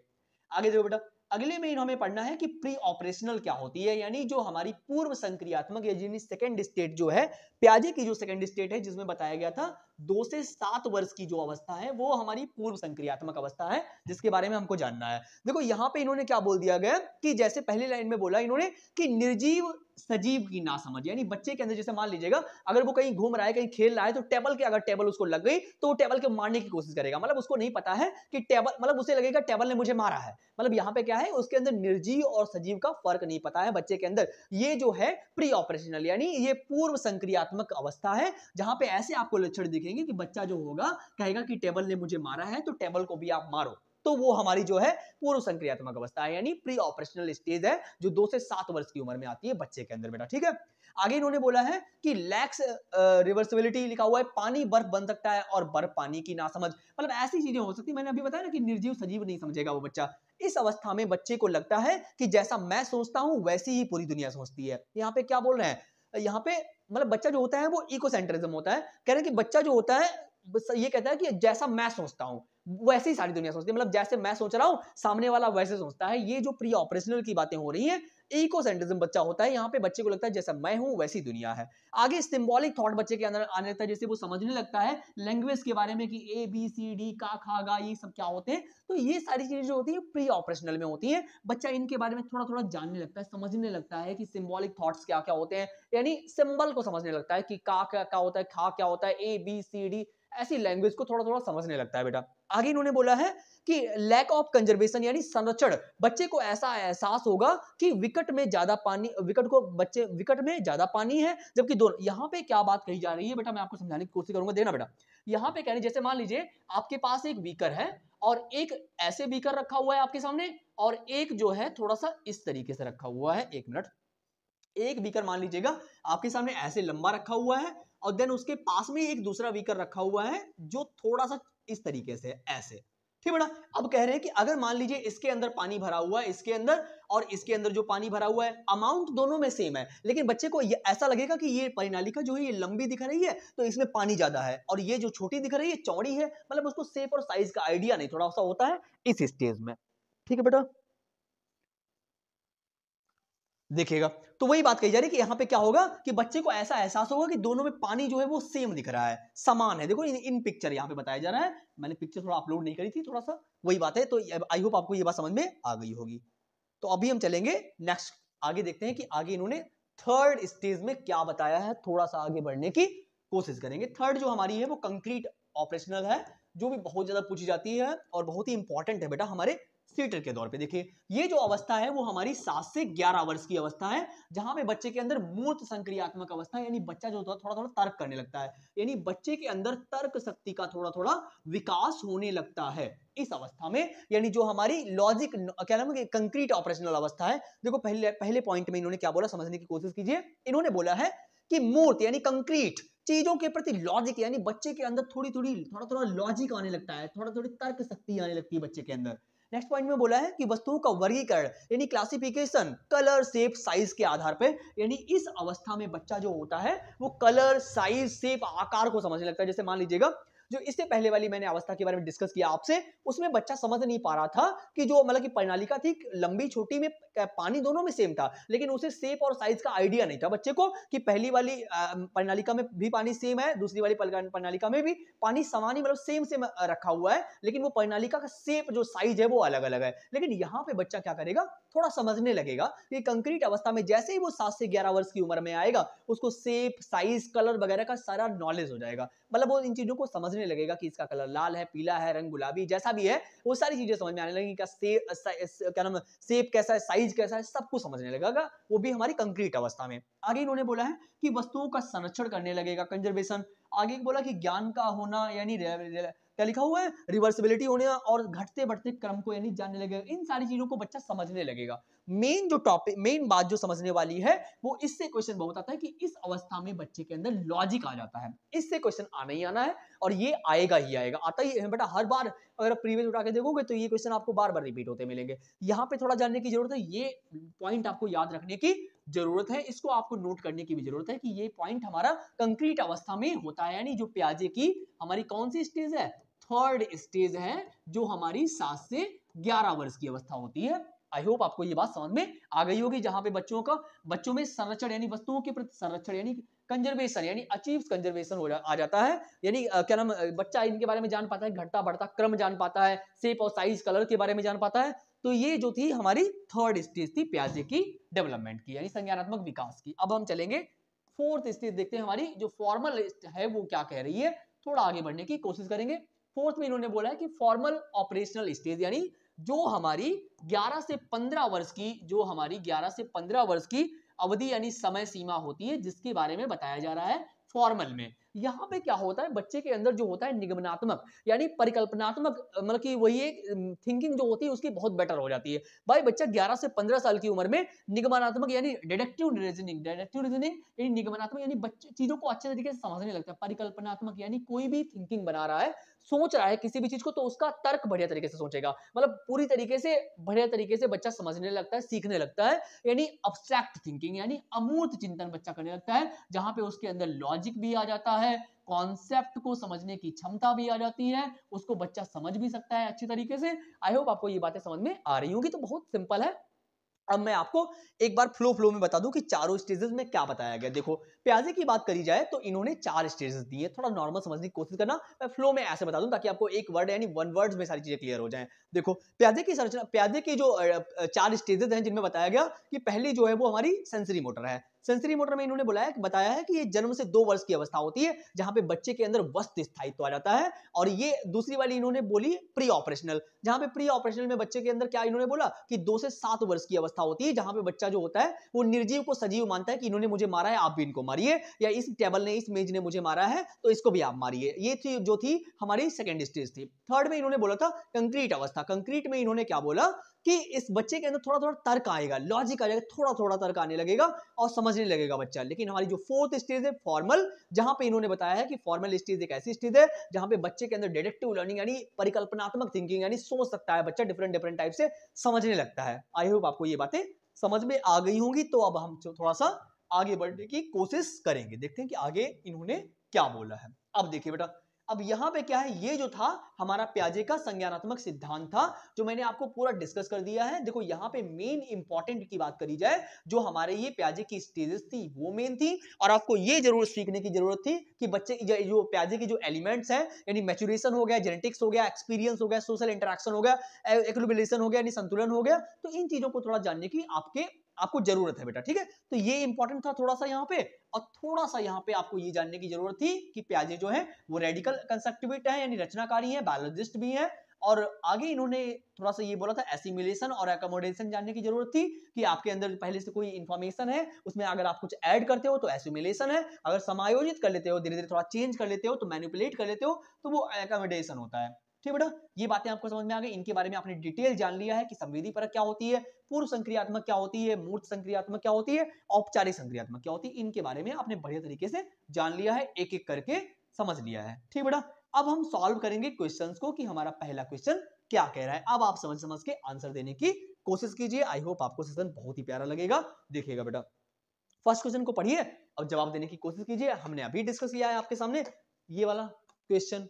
आगे देखो बेटा, अगले में हमें पढ़ना है कि प्री ऑपरेशनल क्या होती है, यानी जो हमारी पूर्व संक्रियात्मक या सेकंड स्टेट जो है, प्याजे की जो सेकंड स्टेट है जिसमें बताया गया था 2 से 7 वर्ष की जो अवस्था है वो हमारी पूर्व संक्रियात्मक अवस्था है, जिसके बारे में हमको जानना है। देखो यहाँ पे इन्होंने क्या बोल दिया गया कि जैसे पहली लाइन में बोला इन्होंने कि निर्जीव सजीव की ना समझ, यानी बच्चे के अंदर जैसे मान लीजिएगा अगर वो कहीं घूम रहा है, कहीं खेल रहा है, तो टेबल के अगर टेबल उसको लग गई तो वो टेबल के मारने की कोशिश करेगा, मतलब उसको नहीं पता है कि टेबल, मतलब उसे लगेगा टेबल ने मुझे मारा है। मतलब यहाँ पे क्या है, उसके अंदर निर्जीव और सजीव का फर्क नहीं पता है बच्चे के अंदर। ये जो है प्री ऑपरेशनल यानी ये पूर्व संक्रियात्मक अवस्था है, जहां पे ऐसे आपको लक्षण दिखेंगे कि बच्चा जो होगा कहेगा कि टेबल ने मुझे मारा है तो टेबल को भी आप मारो, तो वो हमारी जो है पूर्व संक्रियात्मक अवस्था है, यानी प्री ऑपरेशनल स्टेज है जो 2 से 7 वर्ष की उम्र में आती है बच्चे के अंदर बेटा। ठीक है, आगे इन्होंने बोला है कि लैक्स रिवर्सिबिलिटी लिखा हुआ है, पानी बर्फ बन सकता है और बर्फ पानी की नासमझ, मतलब ऐसी चीजें हो सकती है। मैंने अभी बताया ना कि निर्जीव सजीव नहीं समझेगा वो बच्चा। इस अवस्था में बच्चे को लगता है कि जैसा मैं सोचता हूं वैसी ही पूरी दुनिया सोचती है। यहाँ पे क्या बोल रहे हैं, यहाँ पे मतलब बच्चा जो होता है वो इकोसेंट्रिज्म होता है, कह रहे हैं कि बच्चा जो होता है ये कहता है कि जैसा मैं सोचता हूं वैसे ही सारी दुनिया सोचती है, मतलब जैसे मैं सोच रहा हूं सामने वाला वैसे सोचता है। ये जो प्री ऑपरेशनल की बातें हो रही हैं, इकोसेंट्रिज्म बच्चा होता है, यहाँ पे बच्चे को लगता है जैसा मैं हूं वैसी दुनिया है। आगे सिंबॉलिक थॉट बच्चे के अंदर आने लगता है, जैसे वो समझने लगता है लैंग्वेज के बारे में कि ए बी सी डी का खा गा ये सब क्या होते हैं, तो ये सारी चीजें जो होती है प्री ऑपरेशनल में होती है। बच्चा इनके बारे में थोड़ा थोड़ा जानने लगता है, समझने लगता है कि सिंबॉलिक थॉट्स क्या क्या होते हैं, यानी सिंबल को समझने लगता है कि का क्या होता है, खा क्या होता है, ए बी सी डी, ऐसी लैंग्वेज को थोड़ा थोड़ा समझने लगता है बेटा। आगे इन्होंने बोला है कि लैक ऑफ कंजर्वेशन यानी संरक्षण, बच्चे को ऐसा एहसास होगा कि विकट में ज्यादा पानी, विकट में ज्यादा पानी है जबकि दोनों। यहाँ पे क्या बात कही जा रही है बेटा, मैं आपको समझाने की कोशिश करूंगा, देना बेटा। यहाँ पे कह रहे जैसे मान लीजिए आपके पास एक बीकर है और एक ऐसे बीकर रखा हुआ है आपके सामने, और एक जो है थोड़ा सा इस तरीके से रखा हुआ है। एक मिनट, एक बीकर मान लीजिएगा आपके सामने ऐसे लंबा रखा हुआ है और देन उसके पास में एक दूसरा बीकर रखा हुआ है जो थोड़ा सा इस तरीके से ऐसे। ठीक बेटा, अब कह रहे हैं कि अगर मान लीजिए इसके अंदर पानी भरा हुआ है, इसके अंदर और इसके अंदर जो पानी भरा हुआ है, अमाउंट दोनों में सेम है, लेकिन बच्चे को ये ऐसा लगेगा कि ये परिनालिका जो है ये लंबी दिख रही है तो इसमें पानी ज्यादा है, और ये जो छोटी दिख रही है चौड़ी है, मतलब उसको शेप और साइज का आइडिया नहीं थोड़ा सा होता है इस स्टेज में। ठीक है बेटा, देखिएगा तो वही बात कही जा रही है कि यहाँ पे क्या होगा कि बच्चे को ऐसा एहसास होगा कि दोनों में पानी जो है वो सेम दिख रहा है, समान है। देखो इन पिक्चर यहाँ पे बताया जा रहा है, मैंने पिक्चर थोड़ा अपलोड नहीं करी थी, थोड़ा सा वही बात है, तो आई होप आपको ये बात समझ में आ गई होगी। तो अभी हम चलेंगे नेक्स्ट, आगे देखते हैं कि आगे इन्होंने थर्ड स्टेज में क्या बताया है, थोड़ा सा आगे बढ़ने की कोशिश करेंगे। थर्ड जो हमारी है वो कंक्रीट ऑपरेशनल है, जो भी बहुत ज्यादा पूछी जाती है और बहुत ही इंपॉर्टेंट है बेटा हमारे सीटर के दौर पे। देखिए ये जो अवस्था है वो हमारी 7 से 11 वर्ष की अवस्था है, जहां पे बच्चे के अंदर मूर्त संक्रियात्मक अवस्था है, यानी बच्चा जो होता है थोड़ा थोड़ा तर्क करने लगता है, यानी बच्चे के अंदर तर्क शक्ति का थोड़ा थोड़ा विकास होने लगता है इस अवस्था में, यानी जो हमारी लॉजिक क्या नाम है कंक्रीट ऑपरेशनल अवस्था है। देखो पहले पॉइंट में इन्होंने क्या बोला, समझने की कोशिश कीजिए। इन्होंने बोला है कि मूर्त यानी कंक्रीट चीजों के प्रति लॉजिक, यानी बच्चे के अंदर थोड़ा थोड़ा लॉजिक आने लगता है, थोड़ा थोड़ी तर्क शक्ति आने लगती है बच्चे के अंदर। नेक्स्ट पॉइंट में बोला है कि वस्तुओं का वर्गीकरण यानी क्लासिफिकेशन कलर शेप साइज के आधार पे, यानी इस अवस्था में बच्चा जो होता है वो कलर साइज शेप आकार को समझने लगता है। जैसे मान लीजिएगा जो इससे पहले वाली मैंने अवस्था के बारे में डिस्कस किया आपसे, उसमें बच्चा समझ नहीं पा रहा था कि जो मतलब कि परिनालिका थी लंबी छोटी में पानी दोनों में सेम था, लेकिन उसे शेप और साइज का आइडिया नहीं था बच्चे को कि पहली वाली परिनालिका में भी पानी सेम है, दूसरी वाली परिनालिका में भी पानी समान ही मतलब सेम सेम रखा हुआ है, लेकिन वो परिनालिका का शेप जो साइज है वो अलग अलग है। लेकिन यहाँ पे बच्चा क्या करेगा, थोड़ा समझने लगेगा कि कंक्रीट अवस्था में जैसे ही वो 7 से 11 वर्ष की उम्र में आएगा, उसको शेप साइज कलर वगैरह का सारा नॉलेज हो जाएगा। मतलब वो इन चीजों को समझने लगेगा कि इसका कलर लाल है, पीला है, रंग गुलाबी, जैसा भी है वो सारी चीजें समझ में आने लगेंगी। क्या नाम, शेप कैसा है, साइज कैसा है, सब कुछ समझने लगेगा, वो भी हमारी कंक्रीट अवस्था में। आगे इन्होंने बोला है कि वस्तुओं का संरक्षण करने लगेगा, कंजर्वेशन। आगे बोला कि ज्ञान का होना यानी क्या लिखा हुआ है, रिवर्सिबिलिटी होने और घटते बढ़ते क्रम को यानी जानने लगेगा। इन सारी चीजों को बच्चा समझने लगेगा। मेन जो टॉपिक, मेन बात जो समझने वाली है वो इससे क्वेश्चन बहुत आता है कि इस अवस्था में बच्चे के अंदर लॉजिक आ जाता है। इससे क्वेश्चन आना ही आना है और ये आएगा ही आएगा, आता ही है बेटा। हर बार अगर प्रीवियस उठा के देखोगे तो ये क्वेश्चन आपको बार बार रिपीट होते मिलेंगे। यहाँ पे थोड़ा जानने की जरूरत है, ये पॉइंट आपको याद रखने की जरूरत है, इसको आपको नोट करने की भी जरूरत है कि ये पॉइंट हमारा कंक्रीट अवस्था में होता है, यानी जो प्याजे की हमारी कौन सी स्टेज है, थर्ड स्टेज है, जो हमारी 7 से 11 वर्ष की अवस्था होती है। आई होप आपको ये बात समझ में आ गई होगी, जहां पे बच्चों में संरक्षण यानी वस्तुओं के प्रति संरक्षण यानी कंजर्वेशन यानी अचीव कंजर्वेशन आ जाता है, यानी क्या नाम, बच्चा इनके बारे में जान पाता है, घटता बढ़ता क्रम जान पाता है, शेप और साइज कलर के बारे में जान पाता है। तो ये जो थी हमारी थर्ड स्टेज थी प्याजे की डेवलपमेंट की, यानी संज्ञानात्मक विकास की। अब हम चलेंगे फोर्थ स्टेज, देखते हैं हमारी जो फॉर्मल है वो क्या कह रही है, थोड़ा आगे बढ़ने की कोशिश करेंगे। फोर्थ में इन्होंने बोला है कि फॉर्मल ऑपरेशनल स्टेज, यानी जो हमारी 11 से 15 वर्ष की, जो हमारी 11 से 15 वर्ष की अवधि यानी समय सीमा होती है, जिसके बारे में बताया जा रहा है फॉर्मल में। यहाँ पे क्या होता है, बच्चे के अंदर जो होता है निगमनात्मक यानी परिकल्पनात्मक, मतलब कि वही एक थिंकिंग जो होती है उसकी बहुत बेटर हो जाती है। भाई बच्चा 11 से 15 साल की उम्र में निगमनात्मक यानी डिडक्टिव रीजनिंग यानी निगमनात्मक यानी बच्चे चीजों को अच्छे तरीके से समझने लगता है। परिकल्पनात्मक यानी कोई भी थिंकिंग बना रहा है, सोच रहा है किसी भी चीज को, तो उसका तर्क बढ़िया तरीके से सोचेगा, मतलब पूरी तरीके से बढ़िया तरीके से बच्चा समझने लगता है, सीखने लगता है, यानी अब्स्ट्रैक्ट थिंकिंग यानी अमूर्त चिंतन बच्चा करने लगता है, जहां पे उसके अंदर लॉजिक भी आ जाता है, कॉन्सेप्ट को समझने की क्षमता भी आ जाती है, उसको बच्चा समझ भी सकता है अच्छी तरीके से। आई होप आपको ये बातें समझ में आ रही होंगी। तो बहुत सिंपल है। अब मैं आपको एक बार फ्लो में बता दूं कि चारों स्टेजेस में क्या बताया गया। देखो प्याजे की बात करी जाए तो इन्होंने 4 स्टेजेस दिए, थोड़ा नॉर्मल समझने की कोशिश करना, मैं फ्लो में ऐसे बता दूं ताकि आपको एक वर्ड यानी वन वर्ड्स में सारी चीजें क्लियर हो जाएं। देखो प्याजे की संरचना, प्याजे की जो 4 स्टेजेस हैं जिनमें बताया गया कि पहली जो है वो हमारी सेंसरी मोटर है। सेंसरी मोटर में इन्होंने बताया है कि ये जन्म से 2 वर्ष की अवस्था होती है, जहां पे बच्चे के अंदर वस्तु स्थायित्व आ जाता है। और ये दूसरी वाली इन्होंने बोली प्री ऑपरेशनल, जहां पे प्री ऑपरेशनल में बच्चे के अंदर क्या इन्होंने बोला कि 2 से 7 वर्ष की अवस्था होती है, जहां पे बच्चा जो होता है वो निर्जीव को सजीव मानता है कि इन्होंने मुझे मारा है, आप भी इनको मारिए, या इस टेबल ने, इस मेज ने मुझे मारा है तो इसको भी आप मारिए। ये थी जो थी हमारी सेकेंड स्टेज थी। थर्ड में इन्होंने बोला था कंक्रीट अवस्था। कंक्रीट में इन्होंने क्या बोला कि इस बच्चे के अंदर थोड़ा थोड़ा तर्क आएगा, लॉजिक आ जाएगा, थोड़ा थोड़ा तर्क आने लगेगा और समझने लगेगा बच्चा। लेकिन हमारी जो फोर्थ स्टेज है फॉर्मल, जहां पे इन्होंने बताया है कि फॉर्मल स्टेज एक ऐसी स्टेज है जहां पे बच्चे के अंदर डिडक्टिव लर्निंग यानी परिकल्पनात्मक थिंकिंग यानी सोच सकता है बच्चा, डिफरेंट डिफरेंट टाइप से समझने लगता है। आई होप आपको ये बातें समझ में आ गई होंगी। तो अब हम थोड़ा सा आगे बढ़ने की कोशिश करेंगे, देखते हैं कि आगे इन्होंने क्या बोला है। अब देखिए बेटा, अब यहां पे क्या है, ये जो था हमारा प्याजे का संज्ञानात्मक सिद्धांत था, जो मैंने आपको पूरा डिस्कस कर दिया है। देखो यहां पे मेन इंपॉर्टेंट की बात करी जाए, जो हमारे ये प्याजे की स्टेजेस थी वो मेन थी, और आपको ये जरूर सीखने की जरूरत थी कि बच्चे जो प्याजे की जो एलिमेंट्स हैं, यानी मैच्योरेशन हो गया, जेनेटिक्स हो गया, एक्सपीरियंस हो गया, सोशल इंटरेक्शन हो गया, इक्विलिब्रिएशन हो गया यानी संतुलन हो गया, तो इन चीजों को थोड़ा जानने की आपको जरूरत है बेटा, ठीक है। तो ये इंपॉर्टेंट था थोड़ा सा यहाँ पे, और थोड़ा सा यहाँ पे आपको ये जानने की जरूरत थी कि प्याजे जो है वो रेडिकल कंस्ट्रक्टिविस्ट है यानी रचनाकारी है, बायोलॉजिस्ट भी है। और आगे इन्होंने थोड़ा सा ये बोला था एसिमिलेशन और एकोमोडेशन जानने की जरूरत थी कि आपके अंदर पहले से कोई इंफॉर्मेशन है, उसमें अगर आप कुछ ऐड करते हो तो एसिमिलेशन है, अगर समायोजित कर लेते हो, धीरे धीरे थोड़ा चेंज कर लेते हो तो मैनिपुलेट कर लेते हो तो वो एकोमोडेशन होता है। ठीक बेटा, ये बातें आपको समझ में आ गई। इनके बारे में आपने डिटेल जान लिया है कि संवेदी परक क्या होती है, पूर्व संक्रियात्मक क्या होती है, मूर्त संक्रियात्मक क्या होती है, औपचारिक संक्रियात्मक क्या होती है, इनके बारे में आपने बढ़िया तरीके से जान लिया है, एक एक करके समझ लिया है। ठीक बेटा, अब हम सॉल्व करेंगे क्वेश्चंस को कि हमारा पहला क्वेश्चन क्या कह रहा है। अब आप समझ समझ के आंसर देने की कोशिश कीजिए। आई होप आपको सेशन बहुत ही प्यारा लगेगा। देखिएगा बेटा, फर्स्ट क्वेश्चन को पढ़िए और जवाब देने की कोशिश कीजिए। हमने अभी डिस्कस किया है आपके सामने ये वाला क्वेश्चन,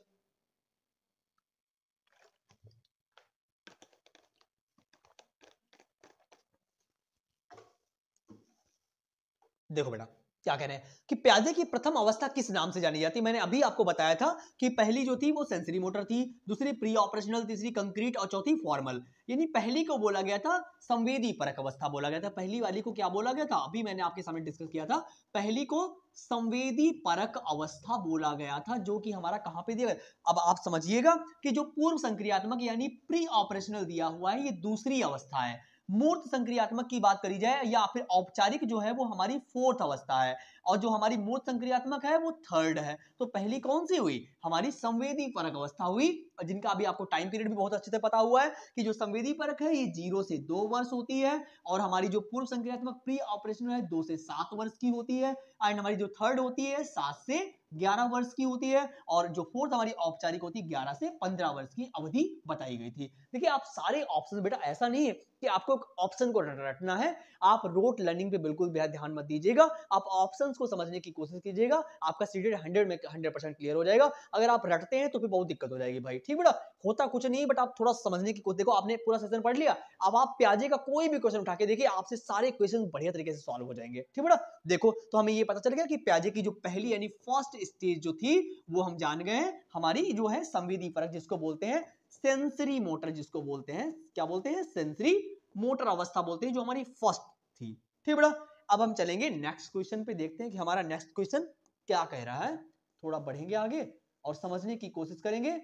देखो बेटा क्या कह रहे हैं कि प्याजे की प्रथम अवस्था किस नाम से जानी जाती है। मैंने अभी आपको बताया था कि पहली जो थी वो सेंसरी मोटर थी, दूसरी प्री ऑपरेशनल, तीसरी कंक्रीट और चौथी फॉर्मल। यानी पहली को बोला गया था संवेदी परक अवस्था बोला गया था। पहली वाली को क्या बोला गया था, अभी मैंने आपके सामने डिस्कस किया था। पहली को संवेदी परक अवस्था बोला गया था, जो कि हमारा कहां पे दिया गया। अब आप समझिएगा कि जो पूर्व संक्रियात्मक यानी प्री ऑपरेशनल दिया हुआ है ये दूसरी अवस्था है। मूर्त संक्रियात्मक की बात करी जाए या फिर औपचारिक जो है वो हमारी फोर्थ अवस्था है, और जो हमारी मूर्त संक्रियात्मक है वो थर्ड है। तो पहली कौन सी हुई, हमारी संवेदी परक अवस्था हुई, जिनका अभी आपको टाइम पीरियड भी बहुत अच्छे से पता हुआ है कि जो संवेदी परक है ये 0 से 2 वर्ष होती है, और हमारी जो पूर्व संक्रियात्मक प्री ऑपरेशनल है 2 से 7 वर्ष की होती है, एंड हमारी जो थर्ड होती है 7 से 11 वर्ष की होती है, और जो फोर्थ हमारी औपचारिक होती है 11 से 15 वर्ष की अवधि बताई गई थी। देखिए आप सारे ऑप्शन, बेटा ऐसा नहीं है कि आपको ऑप्शन को रटना है, आप रोट लर्निंग पे बिल्कुल भी ध्यान मत दीजिएगा, आप ऑप्शंस को समझने की कोशिश कीजिएगा, आपका सीटेड 100 में 100% क्लियर हो जाएगा। अगर आप रटते हैं तो फिर बहुत दिक्कत हो जाएगी भाई, ठीक बेटा, होता कुछ नहीं, बट आप थोड़ा समझने की कोशिश, देखो आपने पूरा सेशन पढ़ लिया, अब आप प्याजे का कोई भी क्वेश्चन उठा के देखिए, आपसे सारे क्वेश्चन बढ़िया तरीके से सॉल्व हो जाएंगे, ठीक बेटा। देखो तो हमें ये पता चल गया कि प्याजे की जो पहली यानी फर्स्ट स्टेज जो थी वो हम जान गए हैं, हमारी जो है संवेदी परक, जिसको बोलते हैं सेंसरी मोटर, जिसको बोलते हैं क्या बोलते हैं, सेंसरी मोटर अवस्था बोलते हैं, जो हमारी फर्स्ट थी, ठीक बेटा। अब हम चलेंगे नेक्स्ट क्वेश्चन पे, देखते हैं कि हमारा नेक्स्ट क्वेश्चन क्या कह रहा है। थोड़ा बढ़ेंगे आगे और समझने की कोशिश करेंगे।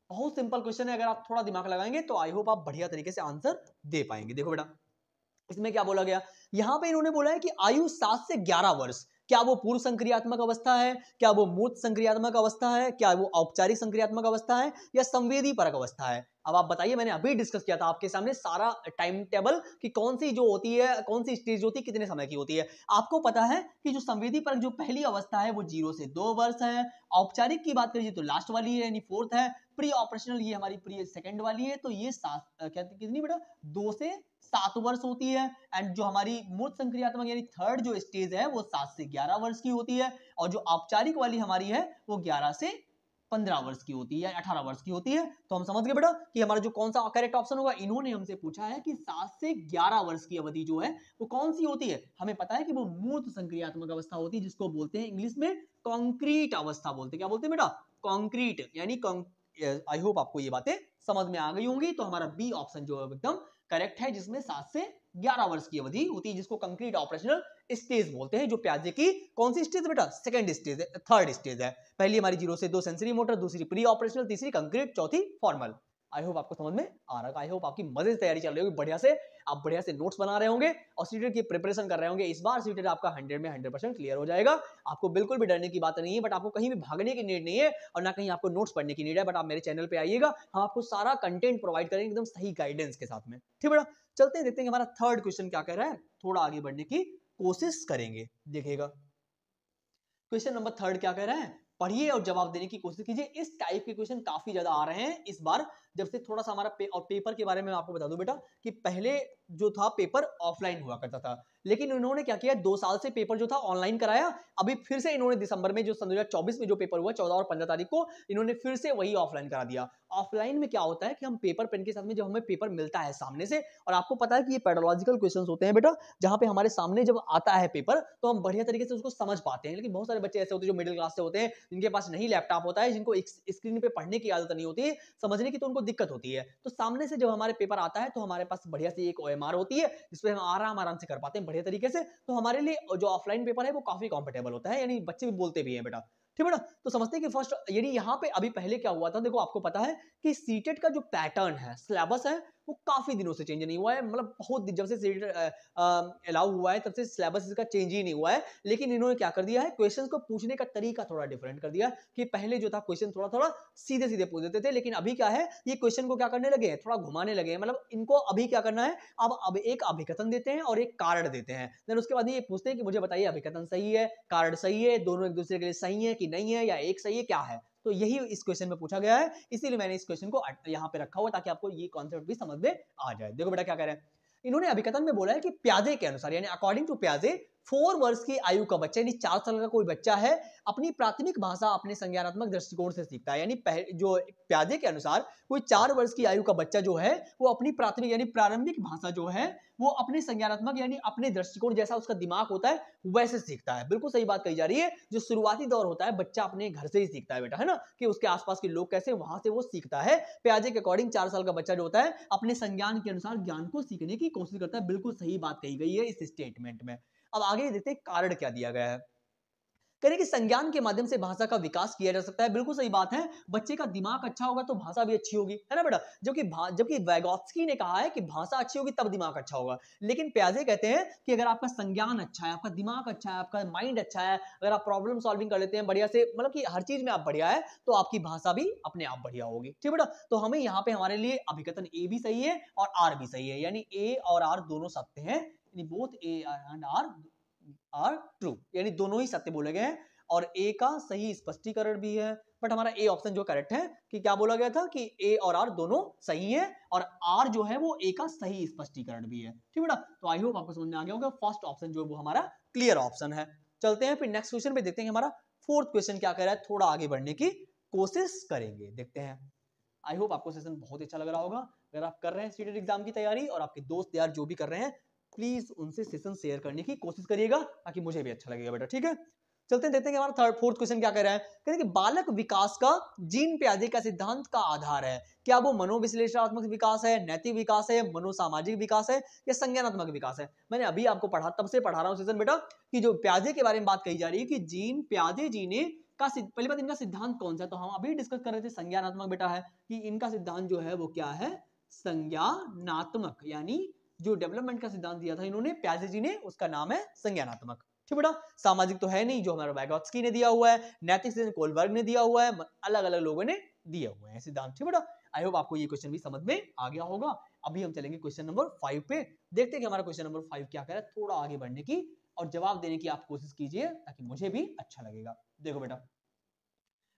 बहुत सिंपल क्वेश्चन है, अगर आप थोड़ा दिमाग लगाएंगे तो आई होप आप बढ़िया तरीके से आंसर दे पाएंगे। देखो बेटा इसमें क्या बोला गया, यहां पे इन्होंने बोला है कि आयु 7 से 11 वर्ष, क्या वो पूर्व संक्रियात्मक अवस्था है, क्या वो मूर्त संक्रियात्मक अवस्था है, क्या वो औपचारिक संक्रियात्मक अवस्था है, या संवेदी परक अवस्था है। अब आप बताइए, मैंने अभी डिस्कस किया था आपके सामने सारा टाइम टेबल कि कौन सी जो होती है, कौन सी स्टेज होती है, कितने समय की होती है। आपको पता है कि जो संवेदी परक जो पहली अवस्था है वो 0 से 2 वर्ष है, औपचारिक की बात करिए तो लास्ट वाली है यानी फोर्थ है, प्री ऑपरेशनल ये हमारी प्री सेकंड वाली है, तो ये कितनी बेटा 2 से 7 वर्ष होती है, एंड जो हमारी मूर्त संक्रियात्मक यानी थर्ड जो स्टेज है वो 7 से 11 वर्ष की होती है, और जो औपचारिक वाली हमारी है वो 11 से 15 वर्ष की होती है, 18 वर्ष की होती है। तो हम समझ गए बेटा कि हमारा जो कौन सा करेक्ट ऑप्शन होगा। इन्होंने हमसे पूछा है कि 7 से 11 वर्ष की अवधि जो है वो कौन सी होती है, हमें पता है कि वो मूर्त संक्रियात्मक अवस्था होती है, जिसको बोलते हैं इंग्लिश में कॉन्क्रीट अवस्था बोलते हैं। क्या बोलते हैं बेटा, कॉन्क्रीट यानी आई होप आपको ये बातें समझ में आ गई होंगी। तो हमारा बी ऑप्शन जो है एकदम करेक्ट है, जिसमें 7 से 11 वर्ष की अवधि होती है, जिसको कंक्रीट ऑपरेशनल स्टेज बोलते हैं। जो प्याजे की कौन सी स्टेज बेटा, सेकंड स्टेज है, थर्ड स्टेज है। पहली हमारी 0 से 2 सेंसरी मोटर, दूसरी प्री ऑपरेशनल, तीसरी कंक्रीट, चौथी फॉर्मल। आई होप आपको समझ में आ रहा है, आई होप आपकी मजे से तैयारी चल रही होगी, बढ़िया से आप बढ़िया से नोट्स बना रहे होंगे और सीटेट की प्रिपरेशन कर रहे होंगे। इस बार सीटेट आपका 100 में 100% क्लियर हो जाएगा। आपको बिल्कुल भी डरने की बात नहीं है, बट आपको कहीं भी भागने की नीड नहीं है और ना कहीं आपको नोट्स पढ़ने की नीड है। बट आप मेरे चैनल पे आइएगा, हम आपको सारा कंटेंट प्रोवाइड करेंगे एकदम सही गाइडेंस के साथ में, ठीक है बेटा। चलते हैं, देखते हैं हमारा थर्ड क्वेश्चन क्या कह रहा है, थोड़ा आगे बढ़ने की कोशिश करेंगे। देखिएगा क्वेश्चन नंबर थर्ड क्या कह रहा है, पढ़िए और जवाब देने की कोशिश कीजिए। इस टाइप के क्वेश्चन काफी ज्यादा आ रहे हैं इस बार, जब से थोड़ा सा हमारा और पेपर के बारे में आपको बता दूं बेटा कि पहले जो था पेपर ऑफलाइन हुआ करता था, लेकिन इन्होंने क्या किया, 2 साल से पेपर जो था ऑनलाइन कराया। अभी फिर से इन्होंने दिसंबर में जो 2024 में जो पेपर हुआ 14 और 15 तारीख को, इन्होंने फिर से वही ऑफलाइन करा दिया। ऑफलाइन में क्या होता है कि हम पेपर पेन के साथ में जब हमें पेपर मिलता है सामने से, और आपको पता है कि ये पेडोलॉजिकल क्वेश्चंस होते हैं बेटा, जहां पे हमारे सामने जब आता है पेपर तो हम बढ़िया तरीके से उसको समझ पाते हैं। लेकिन बहुत सारे बच्चे ऐसे होते हैं जो मिडिल क्लास से होते हैं, जिनके पास नहीं लैपटॉप होता है, जिनको स्क्रीन पे पढ़ने की आदत नहीं होती है, समझने की तो उनको दिक्कत होती है। तो सामने से जब हमारे पेपर आता है तो हमारे पास बढ़िया से एक OMR होती है, जिसपे हम आराम से कर पाते हैं बढ़िया तरीके से। तो हमारे लिए जो ऑफलाइन पेपर है वो काफी कंफर्टेबल होता है, यानी बच्चे भी बोलते भी हैं बेटा, ठीक है बेटा। तो समझते हैं कि फर्स्ट यानी यहाँ पे अभी पहले क्या हुआ था, देखो आपको पता है कि सीटेट का जो पैटर्न है, सिलेबस है, वो काफी दिनों से चेंज नहीं हुआ है। मतलब बहुत जब से सीटेट अलाउ हुआ है तब से सिलेबस इसका चेंज ही नहीं हुआ है। लेकिन इन्होंने क्या कर दिया है, क्वेश्चंस को पूछने का तरीका थोड़ा डिफरेंट कर दिया कि पहले जो था क्वेश्चन थोड़ा थोड़ा सीधे सीधे पूछ देते थे, लेकिन अभी क्या है, ये क्वेश्चन को क्या करने लगे हैं, थोड़ा घुमाने लगे हैं। मतलब इनको अभी क्या करना है, अब एक अभिकथन देते हैं और एक कारण देते हैं, देन उसके बाद ये पूछते हैं कि मुझे बताइए अभिकथन सही है, कारण सही है, दोनों एक दूसरे के लिए सही है कि नहीं है, या एक सही है, क्या है। तो यही इस क्वेश्चन में पूछा गया है, इसीलिए मैंने इस क्वेश्चन को यहाँ पे रखा हुआ ताकि आपको ये कॉन्सेप्ट भी समझ में आ जाए। देखो बेटा क्या कह रहे हैं, इन्होंने अभिकथन में बोला है कि प्याजे के अनुसार, यानी अकॉर्डिंग टू प्याजे, 4 वर्ष की आयु का बच्चा, यानी 4 साल का कोई बच्चा है, अपनी प्राथमिक भाषा अपने संज्ञानात्मक दृष्टिकोण से सीखता है। यानी जो प्याजे के अनुसार कोई 4 वर्ष की आयु का बच्चा जो है वो अपनी प्राथमिक यानी प्रारंभिक भाषा जो है वो अपने संज्ञानात्मक यानी अपने दृष्टिकोण जैसा उसका दिमाग होता है वैसे सीखता है। बिल्कुल सही बात कही जा रही है। जो शुरुआती दौर होता है बच्चा अपने घर से ही सीखता है बेटा, है ना, कि उसके आसपास के लोग कैसे, वहां से वो सीखता है। प्याजे के अकॉर्डिंग 4 साल का बच्चा जो होता है अपने संज्ञान के अनुसार ज्ञान को सीखने की कोशिश करता है। बिल्कुल सही बात कही गई है इस स्टेटमेंट में। अब आगे देखते हैं कारण क्या दिया गया है। कह रहे कि संज्ञान के माध्यम से भाषा का विकास किया जा सकता है। बिल्कुल सही बात है। बच्चे का दिमाग अच्छा होगा तो भाषा भी अच्छी होगी, है ना बेटा। जबकि वैगोत्स्की ने कहा है कि भाषा अच्छी होगी तब दिमाग अच्छा होगा, लेकिन प्याजे कहते हैं कि अगर आपका संज्ञान अच्छा है, आपका दिमाग अच्छा है, आपका माइंड अच्छा है, अगर आप प्रॉब्लम सॉल्विंग कर लेते हैं बढ़िया से, मतलब कि हर चीज में आप बढ़िया है, तो आपकी भाषा भी अपने आप बढ़िया होगी। ठीक बेटा। तो हमें यहाँ पे हमारे लिए अभिकथन ए भी सही है और आर भी सही है, यानी ए और आर दोनों सत्य हैं, यानी both A and R true, यानी दोनों ही सत्य बोले गए हैं। और ए का सही स्पष्टीकरण भी है। बट हमारा ए ऑप्शन जो करेक्ट है कि क्या बोला गया था कि ए और आर दोनों सही है और आर जो है वो ए का सही स्पष्टीकरण भी है। ठीक बेटा। तो आई होप आपको समझ में आ गया होगा। फर्स्ट ऑप्शन जो है वो हमारा क्लियर ऑप्शन है। चलते हैं फिर नेक्स्ट क्वेश्चन पे, देखते हैं हमारा फोर्थ क्वेश्चन क्या कह रहा है। थोड़ा आगे बढ़ने की कोशिश करेंगे, देखते हैं। आई होप आपको सेशन बहुत अच्छा लग रहा होगा। अगर आप कर रहे हैं सीटेट एग्जाम की तैयारी और आपके दोस्त यार जो भी कर रहे हैं, प्लीज उनसे सेशन शेयर करने की कोशिश करिएगा ताकि मुझे भी अच्छा लगेगा बेटा। ठीक है। चलते हैं, देखते हैं कि हमारा फोर्थ क्वेश्चन क्या कह रहा है। कहते हैं कि बालक विकास का जीन प्याजे का सिद्धांत का आधार है। क्या वो मनोविश्लेषणात्मक विकास है, नैतिक विकास है, मनोसामाजिक विकास है या संज्ञानात्मक विकास है। मैंने अभी आपको पढ़ा, तब से पढ़ा रहा हूं सेशन बेटा, कि जो प्याजे के बारे में बात कही जा रही है कि जीन प्याजे जीने का पहली बात इनका सिद्धांत कौन सा है, तो हम अभी डिस्कस कर रहे थे संज्ञानात्मक बेटा है, कि इनका सिद्धांत जो है वो क्या है, संज्ञानात्मक। यानी जो डेवलपमेंट का सिद्धांत दिया था इन्होंने प्याजे जी ने, उसका नाम है संज्ञानात्मक। ठीक बेटा। सामाजिक तो है नहीं, जो हमारा वैगोत्स्की ने दिया हुआ है, नैतिक सिद्धांत कोलबर्ग ने दिया हुआ है, अलग अलग लोगों ने दिए हुए हैं सिद्धांत। ठीक बेटा। आई होप आपको ये क्वेश्चन भी समझ में आ गया होगा। अभी हम चलेंगे क्वेश्चन नंबर 5 पे, देखते हैं कि हमारा क्वेश्चन नंबर 5 क्या कह रहा है। थोड़ा आगे बढ़ने की और जवाब देने की आप कोशिश कीजिए ताकि मुझे भी अच्छा लगेगा। देखो बेटा,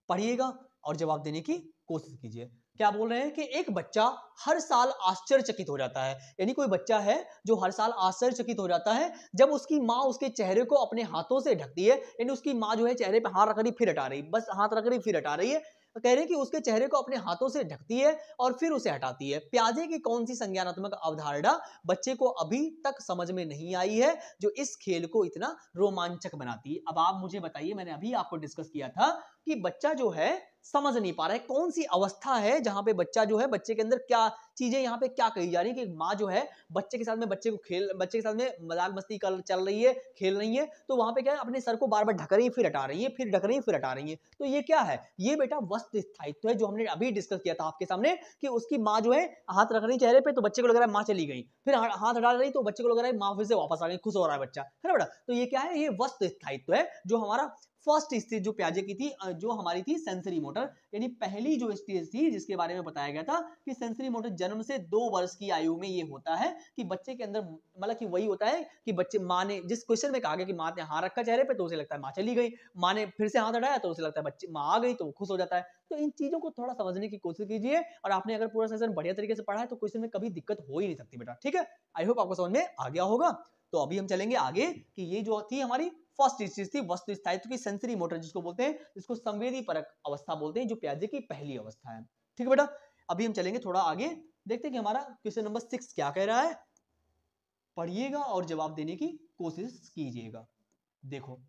पढ़िएगा और जवाब देने की कोशिश कीजिए। क्या बोल रहे हैं कि एक बच्चा हर साल आश्चर्यचकित हो जाता है। यानी कोई बच्चा है जो हर साल आश्चर्यचकित हो जाता है जब उसकी माँ उसके चेहरे को अपने हाथों से ढकती है। यानी उसकी माँ जो है चेहरे पे हाथ रख रही फिर हटा रही, बस हाथ रख रही फिर हटा रही है। तो कह रहे हैं कि उसके चेहरे को अपने हाथों से ढकती है और फिर उसे हटाती है। प्याजे की कौन सी संज्ञानात्मक अवधारणा बच्चे को अभी तक समझ में नहीं आई है जो इस खेल को इतना रोमांचक बनाती है। अब आप मुझे बताइए, मैंने अभी आपको डिस्कस किया था कि बच्चा जो है समझ नहीं पा रहा है, कौन सी अवस्था है जहां पे बच्चा जो है, बच्चे के अंदर क्या चीजें यहाँ पे क्या कही जा रही है कि माँ जो है बच्चे के साथ में बच्चे के साथ में मजाक मस्ती कर चल रही है, खेल रही है, तो वहां पे क्या है, अपने सर को बार बार ढक रही है फिर हटा रही है, फिर ढक रही है फिर हटा रही है। तो ये क्या है, ये बेटा वस्तु स्थायित्व है, जो हमने अभी डिस्कस किया था आपके सामने कि उसकी माँ जो है हाथ रख रही चेहरे पे तो बच्चे को लग रहा है माँ चली गई, फिर हाथ हटा रही तो बच्चे को लग रहा है माँ फिर से वापस आ गई, खुश हो रहा है बच्चा, है ना बेटा। तो ये क्या है, ये वस्तु स्थायित्व है जो हमारा फर्स्ट स्टेज जो प्याजे की थी, जो हमारी थी सेंसरी मोटर, यानी पहली जो स्टेज थी जिसके बारे में बताया गया था कि सेंसरी मोटर जन्म से 2 वर्ष की आयु में ये होता है कि बच्चे के अंदर, मतलब कि वही होता है कि बच्चे, माँ ने जिस क्वेश्चन में कहा गया कि माँ ने हाथ रखा चेहरे पे तो उसे लगता है माँ चली गई, माँ ने फिर से हाथ हटाया तो उसे लगता है बच्चे माँ आ गई तो वो खुश हो जाता है। तो इन चीजों को थोड़ा समझने की कोशिश कीजिए और आपने अगर पूरा सेशन बढ़िया तरीके से पढ़ा है तो क्वेश्चन में कभी दिक्कत हो ही नहीं सकती बेटा। ठीक है, आई होप आपको समझ में आ गया होगा। तो अभी हम चलेंगे आगे कि ये जो थी हमारी फर्स्ट चीज थी वस्तु स्थायित्व की सेंसरी मोटर, जिसको बोलते हैं, जिसको संवेदी परक अवस्था बोलते हैं, जो प्याजे की पहली अवस्था है। ठीक है बेटा। अभी हम चलेंगे थोड़ा आगे, देखते हैं कि हमारा क्वेश्चन नंबर 6 क्या कह रहा है। पढ़िएगा और जवाब देने की कोशिश कीजिएगा। देखो,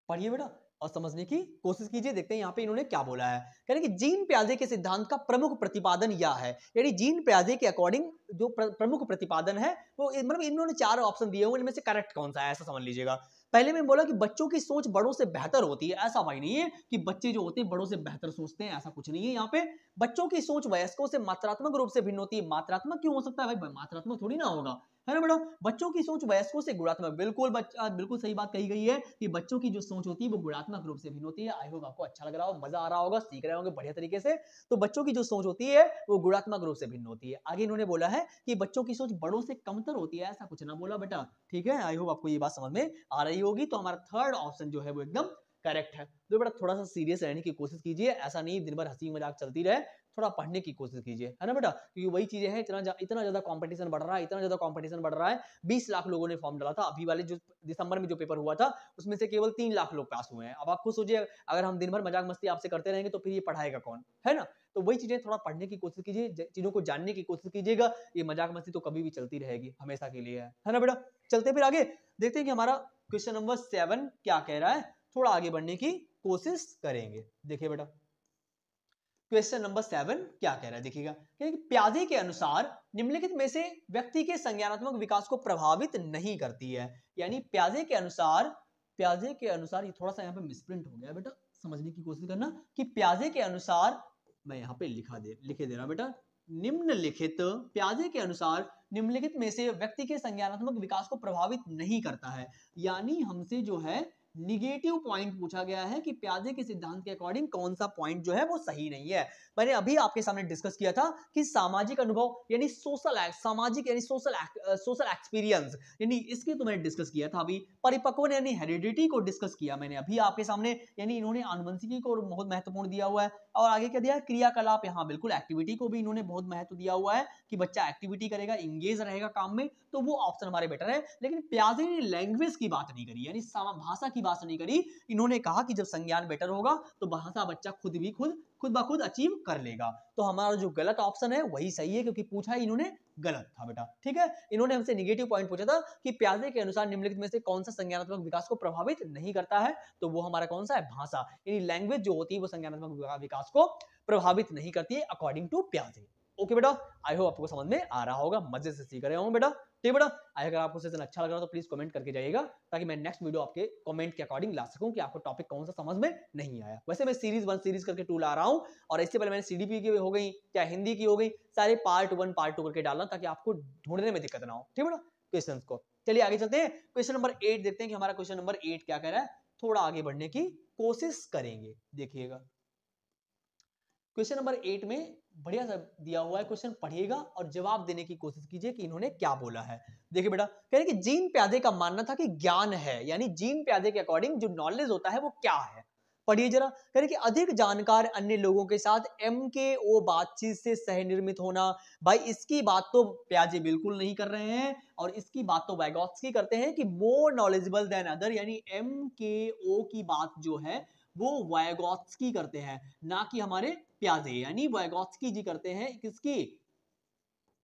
पढ़िए बेटा और समझने की कोशिश कीजिए। देखते हैं यहाँ पे इन्होंने क्या बोला है। कह रहे हैं कि जीन प्याजे के सिद्धांत का प्रमुख प्रतिपादन यह है, यानी जीन प्याजे के अकॉर्डिंग जो प्रमुख प्रतिपादन है वो, मतलब इन्होंने 4 ऑप्शन दिए हुए, इनमें से करेक्ट कौन सा है ऐसा समझ लीजिएगा। पहले में बोला कि बच्चों की सोच बड़ों से बेहतर होती है। ऐसा भाई नहीं है कि बच्चे जो होते हैं बड़ों से बेहतर सोचते हैं, ऐसा कुछ नहीं है। यहाँ पे बच्चों की सोच वयस्कों से मात्रात्मक रूप से भिन्न होती है। मात्रात्मक क्यों हो सकता है भाई, मात्रात्मक थोड़ी ना होगा, है ना बेटा। बच्चों की सोच वयस्कों से गुणात्मक, बिल्कुल सही बात कही गई है कि बच्चों की जो सोच होती है वो गुणात्मक रूप से भिन्न होती है। आई होप आपको अच्छा लग रहा हो, मजा आ रहा होगा, सीख रहे होंगे बढ़िया तरीके से। तो बच्चों की जो सोच होती है वो गुणात्मक रूप से भिन्न होती है। आगे इन्होंने बोला है कि बच्चों की सोच बड़ों से कमतर होती है, ऐसा कुछ ना बोला बेटा। ठीक है, आई होप आपको ये बात समझ में आ रही होगी। तो हमारा थर्ड ऑप्शन जो है वो एकदम करेक्ट है। तो बेटा थोड़ा सा सीरियस रहने की कोशिश कीजिए, ऐसा नहीं दिन भर हंसी मजाक चलती रहे, थोड़ा पढ़ने की कोशिश कीजिए, है ना बेटा, क्योंकि वही चीजें हैं, इतना ज्यादा कंपटीशन बढ़ रहा है, इतना ज्यादा कंपटीशन बढ़ रहा है। 20 लाख लोगों ने फॉर्म डाला था, अभी वाले जो दिसंबर में जो पेपर हुआ था उसमें से केवल 3 लाख लोग पास हुए हैं। अब आप खुद सोचिए, अगर हम दिन भर मजाक मस्ती आपसे करते रहेंगे तो फिर ये पढ़ाएगा कौन, है ना। तो वही चीजें थोड़ा पढ़ने की कोशिश कीजिए, चीजों को जानने की कोशिश कीजिएगा। ये मजाक मस्ती तो कभी भी चलती रहेगी, हमेशा के लिए है ना बेटा। चलते फिर आगे देखते हैं कि हमारा क्वेश्चन नंबर 7 क्या कह रहा है, थोड़ा आगे बढ़ने की कोशिश करेंगे। देखिए बेटा क्वेश्चन नंबर 7 क्या कह रहा है, देखिएगा कि प्याजे के अनुसार निम्नलिखित में से व्यक्ति के संज्ञानात्मक विकास को प्रभावित नहीं करती है। यानी प्याजे के अनुसार ये थोड़ा सा यहाँ पे मिसप्रिंट हो गया बेटा, समझने की कोशिश करना कि प्याजे के अनुसार, मैं यहाँ पे लिखे दे रहा हूं बेटा, निम्नलिखित प्याजे के अनुसार निम्नलिखित में से व्यक्ति के संज्ञानात्मक विकास को प्रभावित नहीं करता है। यानी हमसे जो है निगेटिव पॉइंट पूछा गया है कि प्याजे के सिद्धांत के अकॉर्डिंग कौन सा पॉइंट जो है वो सही नहीं है। मैंने अभी आपके सामने डिस्कस किया था कि सामाजिक अनुभव यानी सोशल एक्सपीरियंस, यानी इसकी तो मैंने डिस्कस किया था अभी। परिपक्व यानी हेरिडिटी को डिस्कस किया मैंने अभी आपके सामने, यानी इन्होंने आनुवंशिकी को बहुत महत्वपूर्ण दिया हुआ है। और आगे क्या दिया, क्रियाकलाप, यहाँ बिल्कुल एक्टिविटी को भी इन्होंने बहुत महत्व दिया हुआ है कि बच्चा एक्टिविटी करेगा, इंगेज रहेगा काम में, तो वो ऑप्शन हमारे बेटर है। लेकिन प्याजे ने लैंग्वेज की बात नहीं करी, यानी भाषा की बात नहीं करी। इन्होंने कहा कि जब संज्ञान बेटर होगा तो भाषा बच्चा खुद ब खुद अचीव कर लेगा। तो हमारा जो गलत ऑप्शन है वही सही है, क्योंकि पूछा ही इन्होंने गलत था बेटा, ठीक है। इन्होंने हमसे नेगेटिव पॉइंट पूछा था कि प्याजे के अनुसार निम्नलिखित में से कौन सा संज्ञानात्मक विकास को प्रभावित नहीं करता है, तो वो हमारा कौन सा है, भाषा, यानी लैंग्वेज जो होती है वो संज्ञानात्मक विकास को प्रभावित नहीं करती है अकॉर्डिंग टू प्याजे। ओके बेटा, आई होप आपको समझ में आ रहा होगा, मजे से सीख रहे हो बेटा, ठीक बेटा। अगर आपको सेशन अच्छा लग रहा हो तो प्लीज कमेंट करके जाइएगा, ताकि मैं नेक्स्ट वीडियो आपके कमेंट के अकॉर्डिंग ला सकूं कि आपको टॉपिक कौन सा समझ में नहीं आया। वैसे मैं सीरीज 1 सीरीज करके 2 ला रहा हूं, और इससे पहले मैंने सीडीपी की हो गई, क्या हिंदी की हो गई, सारे पार्ट 1 पार्ट 2 करके डालना, ताकि आपको ढूंढने में दिक्कत ना हो, ठीक बेटा, क्वेश्चन को। चलिए आगे चलते हैं, क्वेश्चन नंबर 8 देखते हैं कि हमारा क्वेश्चन नंबर 8 क्या कह रहा है, थोड़ा आगे बढ़ने की कोशिश करेंगे। देखिएगा क्वेश्चन नंबर 8 में बढ़िया सा दिया हुआ है क्वेश्चन, पढ़िएगा और जवाब देने की कोशिश कीजिए कि इन्होंने क्या बोला है। देखिए बेटा, कह रहे कि जीन प्याजे का मानना था कि ज्ञान है, यानी जीन प्याजे के अकॉर्डिंग जो नॉलेज होता है वो क्या है। पढ़िए जरा, कह रहे कि अधिक जानकार अन्य लोगों के साथ MKO बातचीत से सह निर्मित होना। भाई इसकी बात तो प्याजे बिल्कुल नहीं कर रहे हैं, और इसकी बात तो वाइगोत्स्की करते हैं कि मोर नॉलेजेबल देन अदर, यानी MKO की बात जो है वो वाइगोत्स्की करते हैं, ना कि हमारे प्याजे। यानी वाइगोत्स्की जी करते हैं किसकी,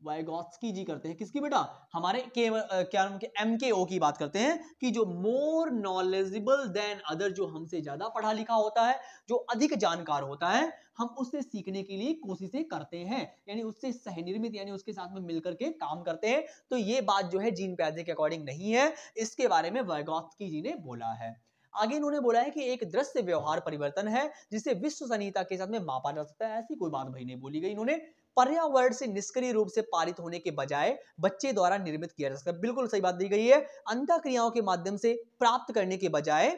वाइगोत्स्की जी करते हैं किसकी बेटा, हमारे क्या नाम के MKO की बात करते हैं कि जो मोर नॉलेजेबल देन अदर, जो हमसे ज्यादा पढ़ा लिखा होता है, जो अधिक जानकार होता है, हम उससे सीखने के लिए कोशिशें करते हैं, यानी उससे सहनिर्मित, यानी उसके साथ में मिलकर के काम करते हैं। तो ये बात जो है जीन प्याजे के अकॉर्डिंग नहीं है, इसके बारे में वाइगोत्स्की जी ने बोला है। आगे इन्होंने बोला है कि एक दृश्य व्यवहार परिवर्तन है जिसे विश्व सनीयता के साथ में मापा जा सकता है। ऐसी कोई बात भाई नहीं बोली गई इन्होंने। पर्यावरण से निष्क्रिय रूप से पारित होने के बजाय बच्चे द्वारा निर्मित किया जा सकता है, बिल्कुल सही बात दी गई है। अंतःक्रियाओं के माध्यम से प्राप्त करने के बजाय,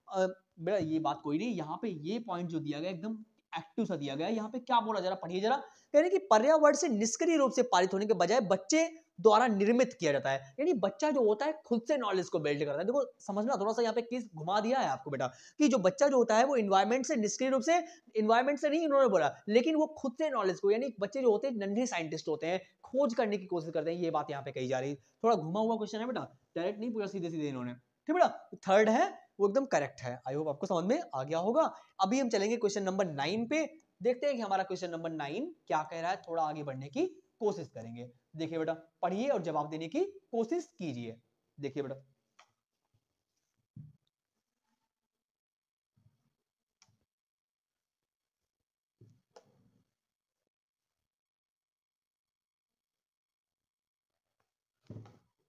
बेटा ये बात कोई नहीं, यहाँ पे ये पॉइंट जो दिया गया एकदम एक्टिव सा दिया गया। यहाँ पे क्या बोला, जरा पढ़िए जरा, कह रहे कि पर्यावरण से निष्क्रिय रूप से पारित होने के बजाय बच्चे द्वारा निर्मित किया जाता है, यानी बच्चा जो होता है खुद से नॉलेज को बिल्ड करता है। देखो समझना, थोड़ा सा यहाँ पे केस घुमा दिया है आपको बेटा, कि जो बच्चा जो होता है वो इन्वायरमेंट से निष्क्रिय रूप से, इन्वायरमेंट से नहीं इन्होंने बोला, लेकिन वो खुद से नॉलेज को, यानी बच्चे जो होते हैं नन्हे साइंटिस्ट होते हैं, खोज करने की कोशिश करते हैं, ये बात यहाँ पे कही जा रही है। थोड़ा घुमा हुआ क्वेश्चन है बेटा, डायरेक्ट नहीं पूछा सीधे सीधे इन्होंने, ठीक बेटा। थर्ड है वो एकदम करेक्ट है, आई होप आपको समझ में आ गया होगा। अभी हम चलेंगे क्वेश्चन नंबर 9 पे, देखते हैं कि हमारा क्वेश्चन नंबर 9 क्या कह रहा है, थोड़ा आगे बढ़ने की कोशिश करेंगे। देखिए बेटा, पढ़िए और जवाब देने की कोशिश कीजिए। देखिए बेटा,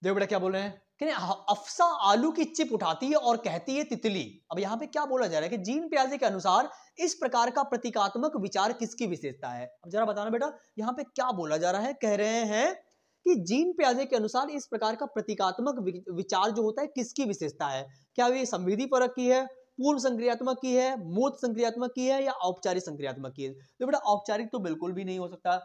देखो बेटा क्या बोल रहे हैं, अफसा आलू की चिप उठाती है और कहती है तितली। अब यहाँ पे क्या बोला जा रहा है कि जीन प्याजे के अनुसार इस प्रकार का प्रतीकात्मक विचार किसकी विशेषता है। अब जरा बताना बेटा, यहाँ पे क्या बोला जा रहा है, कह रहे हैं कि जीन प्याजे के अनुसार इस प्रकार का प्रतीकात्मक विचार जो होता है किसकी विशेषता है। क्या ये संवेदी परक की है, पूर्व संक्रियात्मक की है, मूर्त संक्रियात्मक की है, या औपचारिक संक्रियात्मक की है। तो बेटा औपचारिक तो बिल्कुल भी नहीं हो सकता,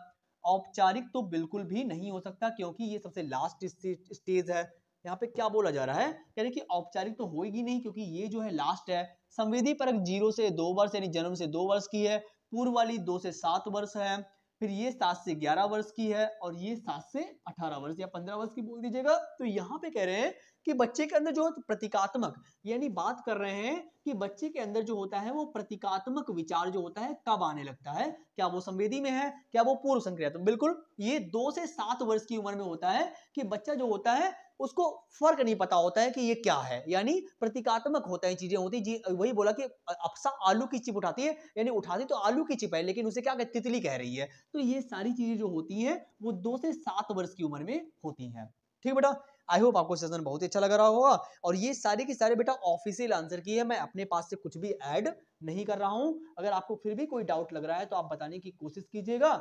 औपचारिक तो बिल्कुल भी नहीं हो सकता, क्योंकि ये सबसे लास्ट स्टेज है। यहाँ पे क्या बोला जा रहा है, यानी कि औपचारिक तो होगी नहीं, क्योंकि ये जो है लास्ट है, संविधि परक 0 से 2 वर्ष यानी जन्म से 2 वर्ष की है, पूर्व वाली 2 से 7 वर्ष है, फिर ये 7 से 11 वर्ष की है और ये 7 से 18 वर्ष या 15 वर्ष की बोल दीजिएगा। तो यहाँ पे कह रहे हैं कि बच्चे के अंदर जो प्रतीकात्मक यानी बात कर रहे हैं कि बच्चे के अंदर जो होता है वो प्रतीकात्मक विचार जो होता है कब आने लगता है, क्या वो संवेदी में है, क्या वो पूर्व संक्रियात्मक। बिल्कुल ये 2 से 7 वर्ष की उम्र में होता है कि बच्चा जो होता है उसको फर्क नहीं पता होता है कि ये क्या है, यानी प्रतीकात्मक होता है चीजें होती जी। वही बोला कि अप्सा आलू की चिप उठाती है, यानी उठाती तो आलू की चिप है लेकिन उसे क्या कहती तितली कह रही है। तो ये सारी चीजें जो होती हैं वो 2 से 7 वर्ष की उम्र में होती हैं। ठीक बेटा, आई होप आपको सेशन बहुत ही अच्छा लग रहा होगा। और ये सारे के सारे बेटा ऑफिशियल आंसर की है, मैं अपने पास से कुछ भी ऐड नहीं कर रहा हूं। अगर आपको फिर भी कोई डाउट लग रहा है तो आप बताने की कोशिश कीजिएगा,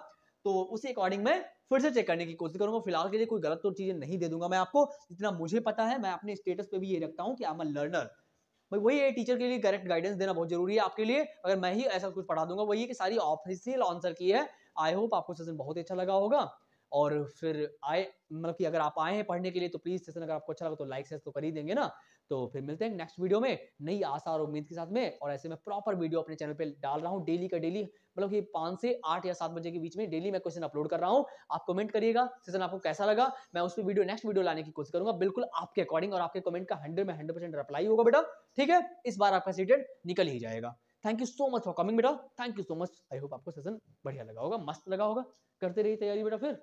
तो उसी अकॉर्डिंग मैं फिर से चेक करने की कोशिश करूंगा। फिलहाल के लिए कोई गलत तो चीजें नहीं दे दूंगा मैं आपको, जितना मुझे पता है। मैं अपने स्टेटस पे भी ये रखता हूं कि आई एम अ लर्नर। भाई वही है, टीचर के लिए करेक्ट गाइडेंस देना बहुत जरूरी है आपके लिए। अगर मैं ही ऐसा कुछ पढ़ा दूंगा, वही है कि सारी ऑफिशियल आंसर की है। आई होप आपको सेशन बहुत अच्छा लगा होगा। और फिर आए मतलब कि अगर आप आए हैं पढ़ने के लिए तो प्लीज सेशन अगर आपको अच्छा लगा तो लाइक शेयर तो कर ही देंगे ना। तो फिर मिलते हैं नेक्स्ट वीडियो में नई आशा और उम्मीद के साथ में। और ऐसे मैं प्रॉपर वीडियो अपने चैनल पे डाल रहा हूँ डेली का डेली, मतलब कि 5 से 8 या 7 बजे के बीच में डेली मैं क्वेश्चन अपलोड कर रहा हूँ। आप कमेंट करिएगा सेशन आपको कैसा लगा, मैं उस पर वीडियो नेक्स्ट वीडियो लाने की कोशिश करूंगा बिल्कुल आपके अकॉर्डिंग। और आपके कमेंट का 100% रिप्लाई होगा बेटा, ठीक है। इस बार आपका सीटेड निकल ही जाएगा। Thank you so much for coming बेटा, thank you so much. I hope आपको सेशन बढ़िया लगा होगा, मस्त लगा होगा। करते रहिए तैयारी बेटा फिर।